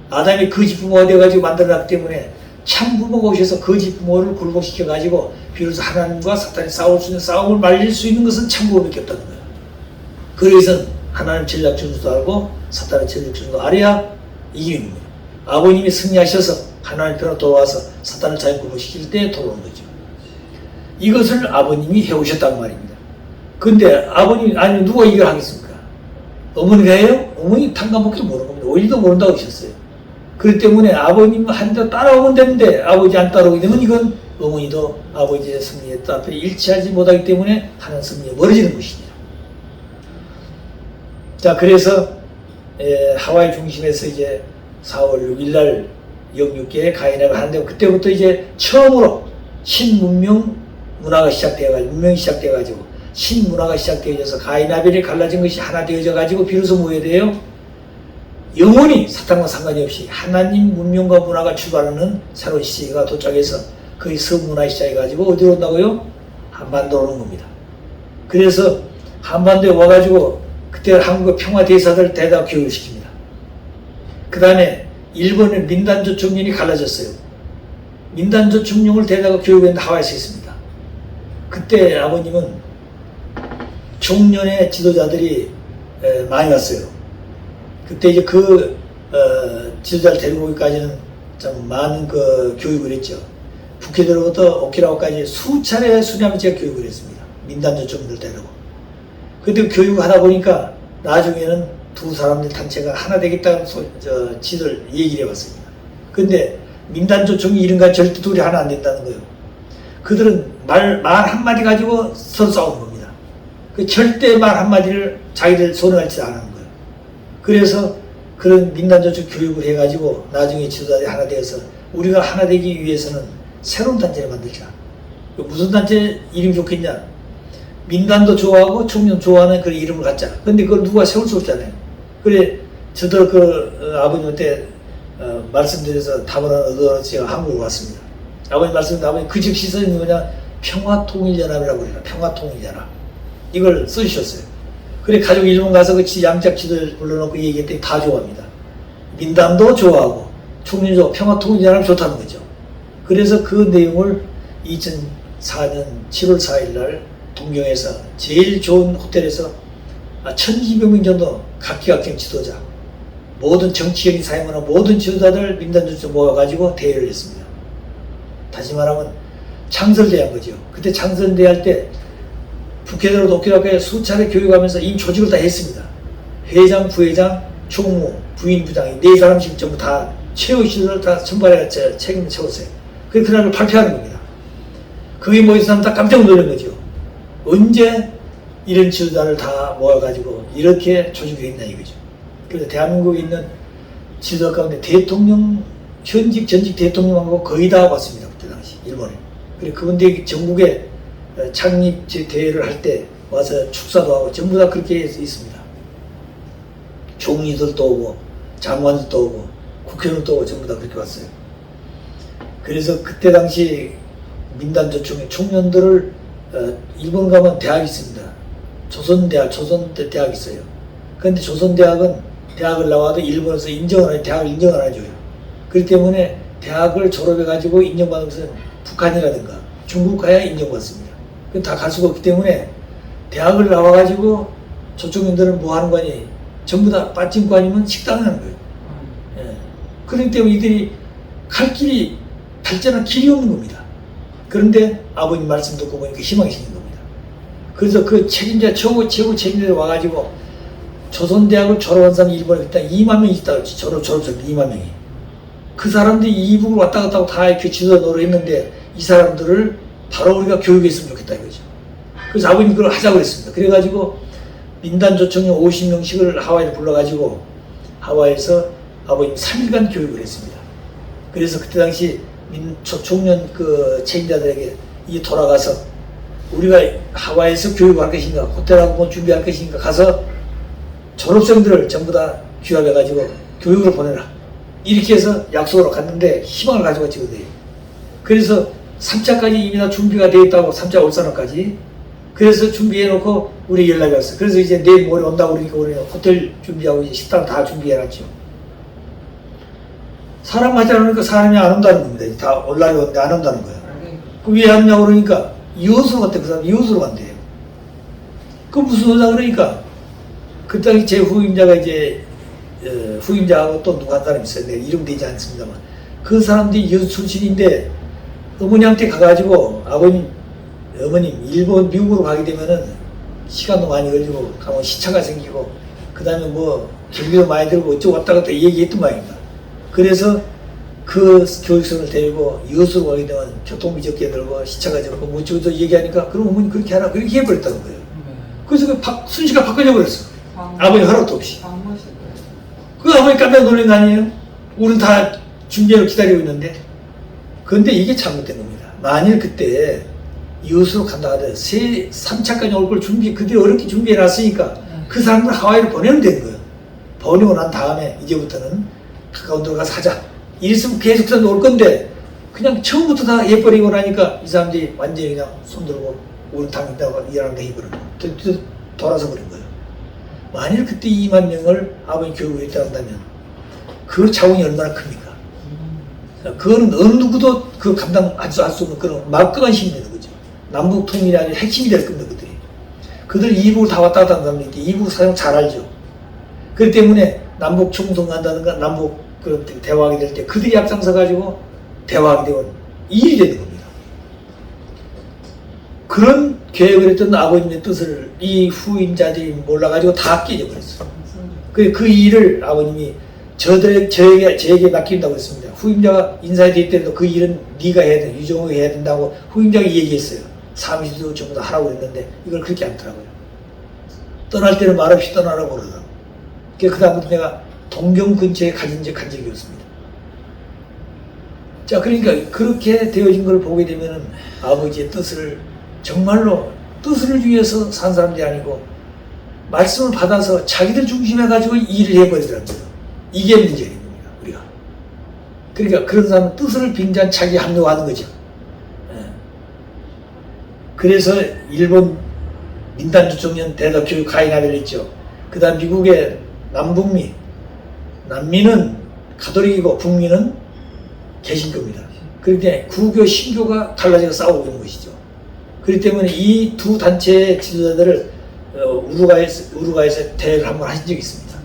아담이 거짓 부모가 되어가지고 만들어놨기 때문에 참 부모가 오셔서 거짓 부모를 굴복시켜가지고 비로소 하나님과 사탄이 싸울 수 있는 싸움을 말릴 수 있는 것은 참 부모밖에 없다는 거예요. 그래서 하나님 전략 전술도 알고 사탄의 전략 전술도 알아야 이기는 겁니다. 아버님이 승리하셔서 하나님 편으로 돌아와서 사탄을 자연 굴복시킬 때 돌아오는 거죠. 이것을 아버님이 해오셨다는 말입니다. 근데 아버님 아니면 누가 이걸 하겠습니까? 어머니가 해요? 어머니 탕감먹기도 모르는 겁니다. 오일도 모른다고 하셨어요. 그렇기 때문에 아버님 한 대 따라오면 되는데 아버지 안 따라오게 되면 이건 어머니도 아버지의 승리에 앞에 일치하지 못하기 때문에 하는 승리에 멀어지는 것입니다. 자, 그래서 하와이 중심에서 이제 4월 6일 날 영육계의 가인을 하는데 그때부터 이제 처음으로 신문명 문화가 시작되어가지고 문명이 시작되어가지고 신문화가 시작되어져서 가인 아벨이 갈라진 것이 하나 되어져가지고 비로소 뭐에 대해요? 영원히 사탄과 상관이 없이 하나님 문명과 문화가 출발하는 새로운 시대가 도착해서 거의 서문화 시작해가지고 어디로 온다고요? 한반도로 오는 겁니다. 그래서 한반도에 와가지고 그때 한국의 평화대사들 대다 교육을 시킵니다. 그 다음에 일본의 민단조총련이 갈라졌어요. 민단조총련을 데려다가 교육했는데 하와이에서 했습니다. 그때 아버님은 총련의 지도자들이 많이 왔어요. 그때 이제 지도자를 데리고 오기까지는 참 많은 교육을 했죠. 북해도로부터 오키나와까지 수차례 수냐미 제가 교육을 했습니다. 민단조총련을 데리고. 근데 교육을 하다 보니까 나중에는 두 사람들 단체가 하나 되겠다는 지들 얘기를 해봤습니다. 근데 민단조총이 이른과 절대 둘이 하나 안 된다는 거예요. 그들은 말 한마디 가지고 서로 싸우는 겁니다. 절대 말 한마디를 자기들 손에 얹지 않는 거예요. 그래서 그런 민단조총 교육을 해가지고 나중에 지도자들이 하나 되어서 우리가 하나 되기 위해서는 새로운 단체를 만들자. 무슨 단체 이름이 좋겠냐? 민단도 좋아하고 총련 좋아하는 그런 이름을 갖자. 근데 그걸 누가 세울 수 없잖아요. 그래, 저도 아버님한테 말씀드려서 답을 얻어서 제가 한국으로 왔습니다. 아버님 말씀드린 아버님 그 집 시설이 뭐냐? 평화통일연합이라고 그래요. 평화통일연합. 이걸 써주셨어요. 그래, 가족 일본 가서 그 양짝 지도를 불러놓고 얘기했더니 다 좋아합니다. 민단도 좋아하고, 총련도 좋아하고, 평화통일연합이 좋다는 거죠. 그래서 그 내용을 2004년 7월 4일 날 동경에서 제일 좋은 호텔에서 1200명 정도 각기각경 지도자, 모든 정치인이 사용하는 모든 지도자들 민단조총 모아가지고 대회를 했습니다. 다시 말하면 창설대회한 거죠. 그때 창설대회 할 때 북해도로 오키나와에 수차례 교육하면서 이미 조직을 다 했습니다. 회장, 부회장, 총무, 부인부장이 4사람씩 전부 다 최후 지도자를 다 선발해 책임을 채웠어요. 그래서 그날을 발표하는 겁니다. 그게 모인 사람 다 깜짝 놀란 거죠. 언제 이런 지도자를 다 모아가지고 이렇게 조직을 했냐 이거죠. 그래서 대한민국에 있는 지도자 가운데 대통령, 현직, 전직 대통령하고 거의 다 왔습니다. 그때 당시 일본에. 그리고 그분들이 전국에 창립 대회를 할 때 와서 축사도 하고 전부 다 그렇게 있습니다. 총리들도 오고 장관들도 오고 국회의원도 오고 전부 다 그렇게 왔어요. 그래서 그때 당시 민단조총의 총련들을 일본 가면 대학이 있습니다. 조선대학이 있어요. 그런데 조선대학은 대학을 나와도 일본에서 대학을 인정을 안 해줘요. 그렇기 때문에 대학을 졸업해가지고 인정받는 것은 북한이라든가 중국 가야 인정받습니다. 그건 다 갈 수가 없기 때문에 대학을 나와가지고 저쪽인들은 뭐 하는 거 아니? 전부 다 빠짐고 아니면 식당을 하는 거예요. 예. 그렇기 때문에 이들이 갈 길이, 발전할 길이 없는 겁니다. 그런데 아버님 말씀 듣고 보니까 희망이 생긴 겁니다. 그래서 그 책임자, 최고 책임자들이 와가지고 조선대학을 졸업한 사람이 일본에 일단 2만 명이 있다고 했지. 졸업생 2만 명이. 그 사람들이 이북을 왔다 갔다 하고 다 이렇게 지도자 노릇 했는데 이 사람들을 바로 우리가 교육했으면 좋겠다 이거죠. 그래서 아버님 그걸 하자고 그랬습니다. 그래가지고 민단조총련 50명씩을 하와이에 불러가지고 하와이에서 아버님 3일간 교육을 했습니다. 그래서 그때 당시 총련 책임자들에게 이 돌아가서 우리가 하와이에서 교육할 것인가, 호텔하고 뭐 준비할 것인가 가서 졸업생들을 전부 다 규합해가지고 교육을 보내라. 이렇게 해서 약속으로 갔는데 희망을 가지고 찍어내요. 그래서 3차까지 이미 다 준비가 되어 있다고 3차 올산업까지. 그래서 준비해놓고 우리 연락이 왔어요. 그래서 이제 내일 모레 온다고 그러니까 우리 호텔 준비하고 이제 식당 다 준비해놨죠. 사람 하지 않으니까 사람이 안 온다는 겁니다. 다 올 날이 왔는데 안 온다는 거예요. 그럼 왜 안 오냐고 그러니까 이웃으로 갔대. 그 사람 이웃으로 간대요. 그 무슨 소리냐 그러니까 그때 제 후임자가 이제 후임자하고 또 누가 한 사람이 있어요. 내 이름 되지 않습니다만 그 사람들이 이웃 출신인데 어머니한테 가가지고 어머님 일본 미국으로 가게 되면은 시간도 많이 걸리고 가면 시차가 생기고 그 다음에 뭐 경비도 많이 들고 어쩌고 왔다 갔다 얘기했던 모양입니다. 그래서 그 교육생을 데리고 이웃으로 가게 되면 교통비 적게 들고 시차가 적고 뭐 어쩌고 얘기하니까 그럼 어머니 그렇게 하라 그렇게 해버렸다는 거예요. 그래서 순식간 바꿔져 버렸어. 아버지 허락도 없이. 그 아버지 깜짝 놀란 거 아니에요? 우리는 다 준비하러 기다리고 있는데. 그런데 이게 잘못된 겁니다. 만일 그때 이웃으로 간다 하더라도 3차까지 올 걸 그때 어렵게 준비해 놨으니까 그 사람을 하와이로 보내면 되는 거예요. 보내고 난 다음에 이제부터는 가까운 데 가서 하자. 이랬으면 계속 올 건데 그냥 처음부터 다 해버리고 나니까 이 사람들이 완전히 그냥 손들고 우리는 당긴다고 일하는데 해버리고 돌아서 버린 거예요. 만일 그때 2만 명을 아버님 교육을 했다 한다면 그 자원이 얼마나 큽니까? 그거는 어느 누구도 그 감당할 수 없는 그런 막강한 힘이 되는 거죠. 남북 통일이 아주 핵심이 될 겁니다, 그들이. 그들 이북을 다 왔다 갔다 한다는 게 이북 사정 잘 알죠. 그렇기 때문에 남북 총성한다든가 남북 그 대화하게 될 때 그들이 앞장서 가지고 대화하게 되면 일이 되는 겁니다. 그런 계획을 했던 아버님의 뜻을 이 후임자들이 몰라가지고 다 깨져버렸어요. 그 일을 아버님이 저에게 맡긴다고 했습니다. 후임자가 인사에 돼 있더라도 그 일은 네가 해야 돼, 유정호가 해야 된다고 후임자가 얘기했어요. 사무실도 전부 다 하라고 했는데 이걸 그렇게 안 하더라고요. 떠날 때는 말없이 떠나라고 그러더라고요. 그 다음부터 내가 동경 근처에 간 적이 없습니다. 자, 그러니까 그렇게 되어진 걸 보게 되면은 아버지의 뜻을 정말로 뜻을 위해서 산 사람들이 아니고 말씀을 받아서 자기들 중심에 가지고 일을 해버리더라고요. 이게 문제인 겁니다, 우리가. 그러니까 그런 사람은 뜻을 빙자한 자기 합리화하는 거죠. 그래서 일본 민단주 청년 대덕 교육 가인하를 했죠. 그 다음 미국의 남북미, 남미는 가톨릭이고 북미는 개신교입니다. 그런데 구교, 신교가 갈라져서 싸우고 있는 것이죠. 그렇기 때문에 이 두 단체의 지도자들을 우루과이에서 대회를 한번 하신 적이 있습니다.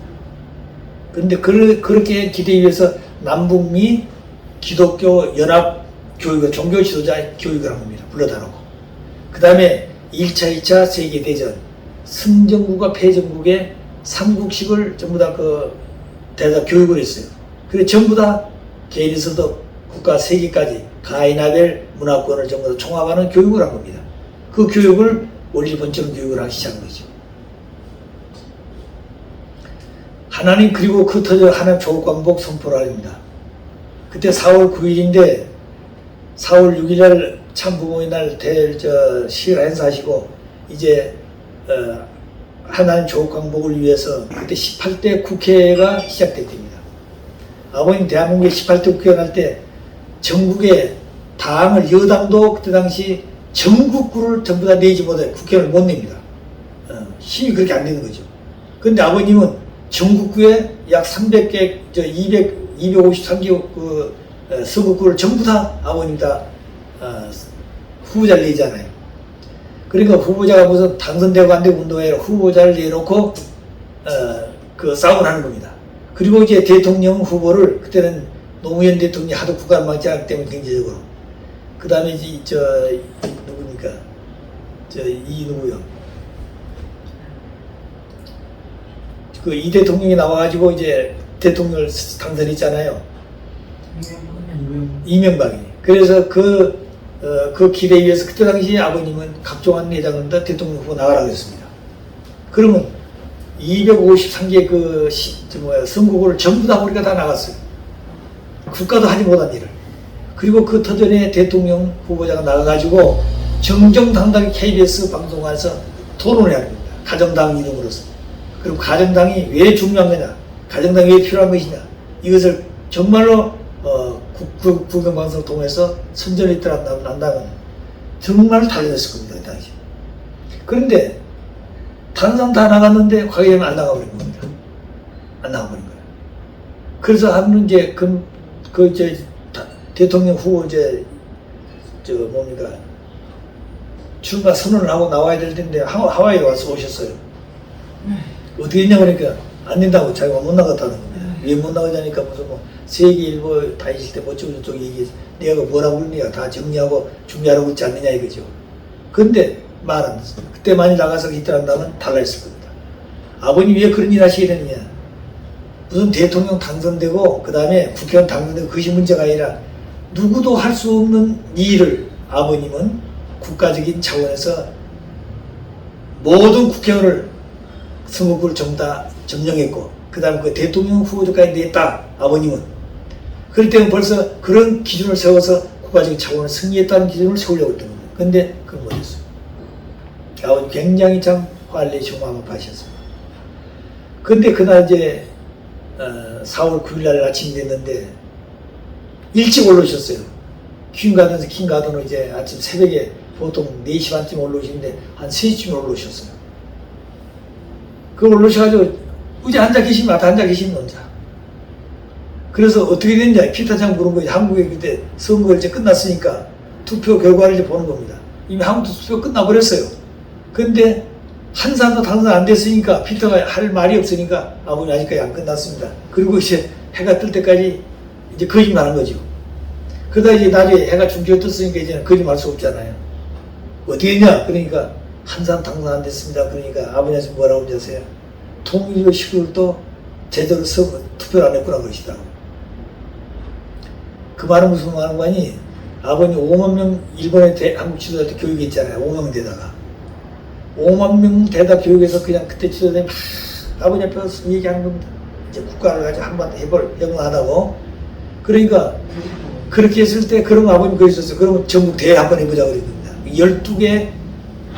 그런데 그렇게 기대에 의해서 남북미 기독교 연합 교육을, 종교 지도자 교육을 한 겁니다. 불러다 놓고. 그 다음에 1차, 2차 세계대전, 승전국과 패전국의 삼국식을 전부 다 대다 교육을 했어요. 그래서 전부 다 개인에서도 국가 세계까지 가인하될 문화권을 전부 다 총합하는 교육을 한 겁니다. 그 교육을 원리 본점 교육을 하기 시작한 거죠. 하나님, 그리고 그 터져 하나님 조국광복 선포를 합니다. 그때 4월 9일인데 4월 6일날 참부모의 날 시를 행사하시고 이제 하나님 조국광복을 위해서 그때 18대 국회가 시작됐답니다. 아버님 대한민국에 18대 국회가 날 때 전국의 당을, 여당도 그때 당시 전국구를 전부 다 내지 못해 국회를 못 냅니다. 힘이 그렇게 안 되는 거죠. 그런데 아버님은 전국구에 약 300개, 253개 서구구를 전부 다 아버님 다 후보자를 내잖아요. 그러니까 후보자가 무슨 당선되고 안 되고 운동회에 후보자를 내놓고 싸움을 하는 겁니다. 그리고 이제 대통령 후보를 그때는 노무현 대통령이 하도 국가를 망치기 때문에 경제적으로 그 다음에 누굽니까? 누구요? 이 대통령이 나와가지고 이제 대통령을 당선했잖아요. 이명박이. 그래서 그 기대에 의해서 그때 당시 아버님은 각종한 내장을 다 대통령 후보 나가라고 했습니다. 그러면 253개 선거구를 전부 다 우리가 다 나갔어요. 국가도 하지 못한 일을. 그리고 그 터전에 대통령 후보자가 나가가지고 정정당당히 KBS 방송에서 토론을 해야 됩니다. 가정당 이름으로서. 그리고 가정당이 왜 중요한 거냐, 가정당이 왜 필요한 것이냐, 이것을 정말로 국영방송을 통해서 선전을 한다면 정말 달려냈을 겁니다, 그 당시. 그런데 다른 사람 다 나갔는데 과거에는 안 나가버린 겁니다. 안 나가버린 거예요. 그래서 하면 이제 대통령 후보 출마 선언을 하고 나와야 될 텐데 하와이에 와서 오셨어요. 어떻게 했냐 그러니까 안 된다고 자기가 못 나갔다는 겁니다. 왜 못 나가자니까 무슨 세계일보 다니실 때 저쪽 얘기해서 내가 뭐라고 그러냐 다 정리하고 준비하라고 있지 않느냐 이거죠. 근데 말 안 했어요. 그때 많이 나가서 기타한다면 달라졌을 겁니다. 아버님 왜 그런 일 하시게 되느냐. 무슨 대통령 당선되고 그 다음에 국회의원 당선되고 그것이 문제가 아니라 누구도 할 수 없는 일을 아버님은 국가적인 차원에서 모든 국회의원을 선거구를 전부 다 점령했고 그 다음에 그 대통령 후보자까지 냈다 아버님은. 그럴 때는 벌써 그런 기준을 세워서 국가적인 차원을 승리했다는 기준을 세우려고 했던 겁니다. 근데 그건 못했어요. 아버님 굉장히 참 화를 내시고 마음을 아파하셨습니다. 근데 그날 이제 4월 9일 날 아침이 됐는데 일찍 올라오셨어요. 킹가든으로 이제 아침 새벽에 보통 4시 반쯤 올라오시는데 한 3시쯤에 올라오셨어요. 그 올라오셔가지고 의자 앉아 계시면 혼자. 그래서 어떻게 됐냐, 피터장 부른 거지. 한국에 그때 선거가 이제 끝났으니까 투표 결과를 이제 보는 겁니다. 이미 한국도 투표 끝나버렸어요. 근데 한 사람도 당선 안 됐으니까 피터가 할 말이 없으니까 아버님 아직까지 안 끝났습니다. 그리고 이제 해가 뜰 때까지 이제 거짓말 하는 거죠. 그러다 이제 나중에 해가 중지가 떴으니까 이제는 거짓말 할 수 없잖아요. 어떻게 했냐? 그러니까 한 사람 당선 안 됐습니다. 그러니까 아버님한테 뭐라고 하세요? 통일교 식구들도 제대로 투표를 안 했구나 그러시다고. 그 말은 무슨 말인가니? 아버님 5만 명 일본에 한국 지도자 때 교육했잖아요. 5만 대다가 5만 명 대다 교육에서 그냥 그때 지도자님 막 아버님 앞에서 얘기하는 겁니다. 이제 국가를 가지고 한번 해볼만하다고. 그러니까 그렇게 했을 때 그런 아버님 그러셨어요. 그러면 전국 대회 한번 해보자 그런 겁니다. 12개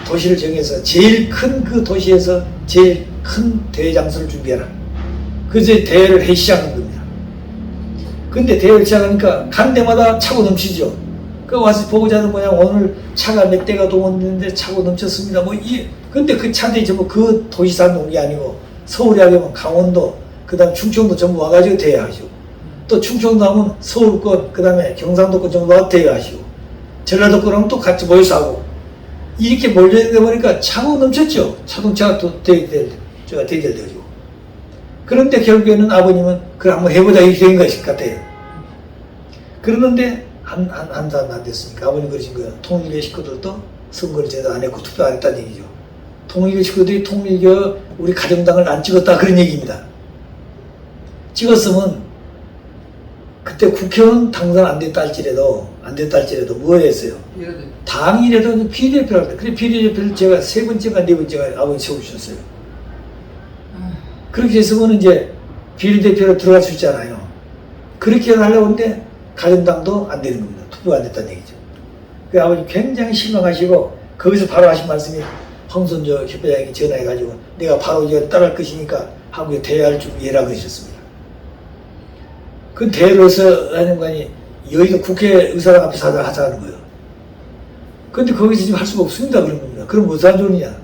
도시를 정해서 제일 큰 그 도시에서 제일 큰 대회 장소를 준비해라. 그래서 대회를 해 시작한 겁니다. 근데 대회를 시작하니까 간 데마다 차고 넘치죠. 그 와서 보고자는 뭐냐, 오늘 차가 몇 대가 동원됐는데 차고 넘쳤습니다. 근데 그 차들이 전부 그 도시산 온 게 아니고 서울에 하면 강원도, 그 다음 충청도 전부 와가지고 대회하시고, 또 충청도 하면 서울권, 그 다음에 경상도권 전부 와 대회하시고, 전라도권 하면 또 같이 모여서 하고, 이렇게 몰려있다 보니까 차고 넘쳤죠. 자동차가 또 대결되고. 그런데 결국에는 아버님은 그걸 한번 해보자 이렇게 된 것 같아요. 그러는데 한 사람 안 됐으니까 아버님 그러신 거예요. 통일교 식구들도 선거를 제대로 안 했고 투표 안 했다는 얘기죠. 통일교 식구들이 통일교 우리 가정당을 안 찍었다 그런 얘기입니다. 찍었으면 그때 국회의원 당선 안 됐다 할지라도 뭐 했어요? 당이라도 비례대표를 할 때, 그래 비례대표를 제가 3번째가 4번째가 아버님 세우셨어요. 그렇게 해서는 이제 비례대표로 들어갈 수 있잖아요. 그렇게 하려고 하는데 가정당도 안 되는 겁니다. 투표가 안 됐다는 얘기죠. 그 아버님 굉장히 실망하시고 거기서 바로 하신 말씀이 황선조 협회장에게 전화해가지고 내가 바로 이제 따라할 것이니까 한국에 대회할 준비해라 그러셨습니다. 그 대회로서 하는 거 아니 여의도 국회의사당 앞에서 하자는 거예요. 근데 거기서 지금 할 수가 없습니다. 그런 겁니다. 그럼 무슨 소리냐?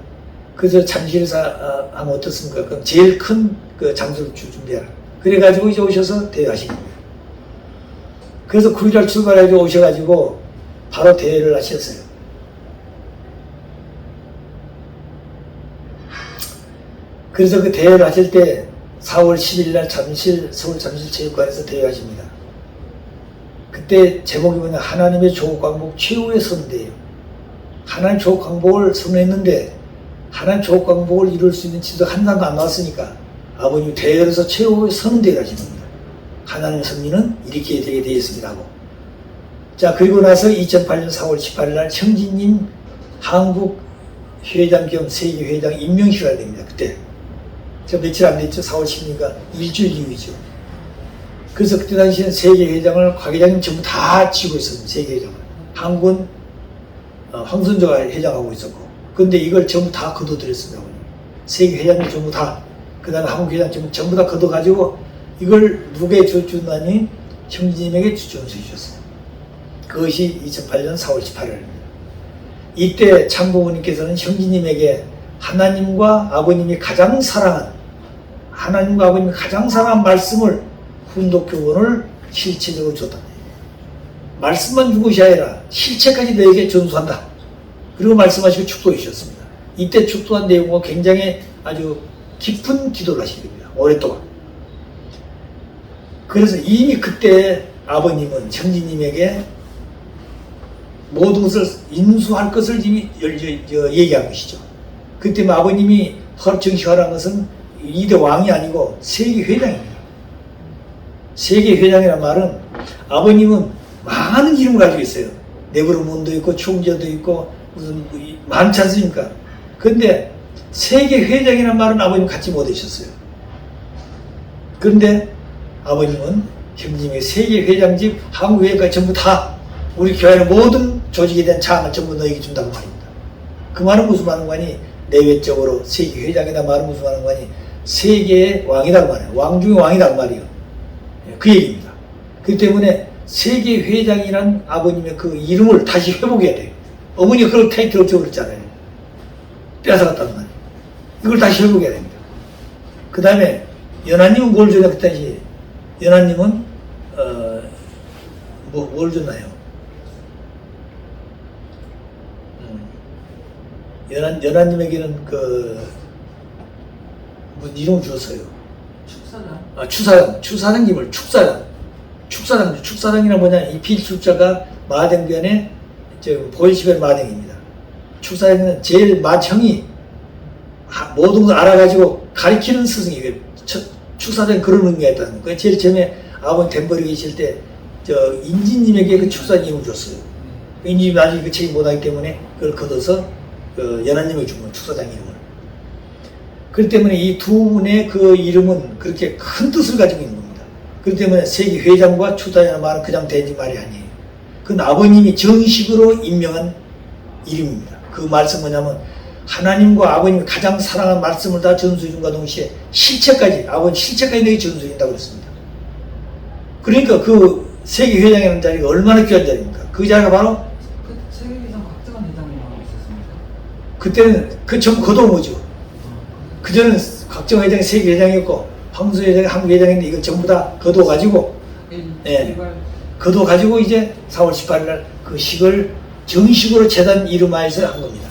그래서 잠실에서 하면 어떻습니까? 그럼 제일 큰 그 장소를 준비해라. 그래가지고 이제 오셔서 대회하신 겁니다. 그래서 9일날 출발해가지고 오셔가지고 바로 대회를 하셨어요. 그래서 그 대회를 하실 때 4월 10일날 서울 잠실체육관에서 대회하십니다. 그때 제목이 뭐냐, 하나님의 조국광복 최후의 선대예요. 하나님 조국광복을 선언했는데 하나님 조국광복을 이룰 수 있는 지도가 한 사람도 안 나왔으니까 아버님 대회에서 최후의 선언대회를 하신 겁니다. 하나님의 섭리는 이렇게 되게 되었습니다 하고. 자, 그리고 나서 2008년 4월 18일날 형진님 한국 회장 겸 세계 회장 임명식을 하게 됩니다. 그때 저 며칠 안 됐죠. 4월 10일이니까 일주일 이후이죠. 그래서 그때 당시에는 세계 회장을 곽 회장님 전부 다 지고 있었습니다. 세계 회장을. 한국은 황선조가 회장하고 있었고, 근데 이걸 전부 다 거둬들였습니다. 세계 회장님 전부 다, 그 다음에 한국 회장 전부 다 거둬가지고 이걸 누구에 주었나니 형제님에게 주전해 주셨어요. 그것이 2008년 4월 18일입니다. 이때 참부모님께서는 형제님에게 하나님과 아버님이 가장 사랑한 말씀을 훈독교본을 실체적으로 줬다. 말씀만 준 것이 아니라 실체까지 너에게 전수한다. 그리고 말씀하시고 축도해 주셨습니다. 이때 축도한 내용과 굉장히 아주 깊은 기도를 하시게 됩니다. 오랫동안. 그래서 이미 그때 아버님은 형제님에게 모든 것을 인수할 것을 이미 얘기한 것이죠. 그때 아버님이 정식하라는 것은 2대 왕이 아니고 세계회장입니다. 세계회장이라는 말은 아버님은 많은 이름을 가지고 있어요. 네브로몬도 있고 총재도 있고 무슨 많지 않습니까? 근데 세계회장이라는 말은 아버님 갖지 못하셨어요. 그런데 아버님은 형님의 세계회장집 한국회까지 전부 다 우리 교회의 모든 조직에 대한 장을 전부 너에게 준다고 말입니다. 그 말은 무슨 말인 거니? 내외적으로 세계회장이다 말은 무슨 말인 거니? 세계의 왕이라고 말해요. 왕 중의 왕이라고 말이에요. 그 얘기입니다. 그렇기 때문에 세계회장이란 아버님의 그 이름을 다시 회복해야 돼요. 어머니가 그런 타이틀을 줘버렸잖아요. 뺏어갔단 말이에요. 이걸 다시 회복해야 됩니다. 그 다음에 연하님은 뭘 줘야 그랬다지? 연하님은 뭘 줬나요? 연하님에게는 무슨 이름 주었어요. 축사장. 추사장님을 축사장이란 뭐냐? 이 필출자가 마댕변의 보일시벨 마댕입니다. 축사장은 제일 맏형이 모든 걸 알아가지고 가르치는 스승이에요. 축사장 그런 의미가 있다는 거예요. 제일 처음에 아버님 덴버리 계실 때 인지님에게 그 축사님을 줬어요. 인지님 나중에 그 책임 못하기 때문에 그걸 걷어서 연하님에게 준 거예요. 축사장 이름을. 그렇기 때문에 이 두 분의 그 이름은 그렇게 큰 뜻을 가지고 있는 겁니다. 그렇기 때문에 세계 회장과 축사장이라는 말은 그냥 대지 말이 아니에요. 그건 아버님이 정식으로 임명한 이름입니다. 그 말씀 뭐냐면 하나님과 아버님이 가장 사랑하는 말씀을 다 전수해 준과 동시에 실체까지 아버님 실체까지 내게 전수해 준다고 그랬습니다. 그러니까 그 세계회장이라는 자리가 얼마나 귀한 자리입니까? 그 자리가 바로 그 세계회장 박정환 회장님 하고 있었습니까? 그때는 그 전부 거둬온 거죠. 그전에는 각종 회장이 세계회장이었고 황수 회장이 한국 회장인데 이거 전부 다 거둬가지고 거둬가지고 이제 4월 18일 날 그 식을 정식으로 재단 이름하에서 한 겁니다.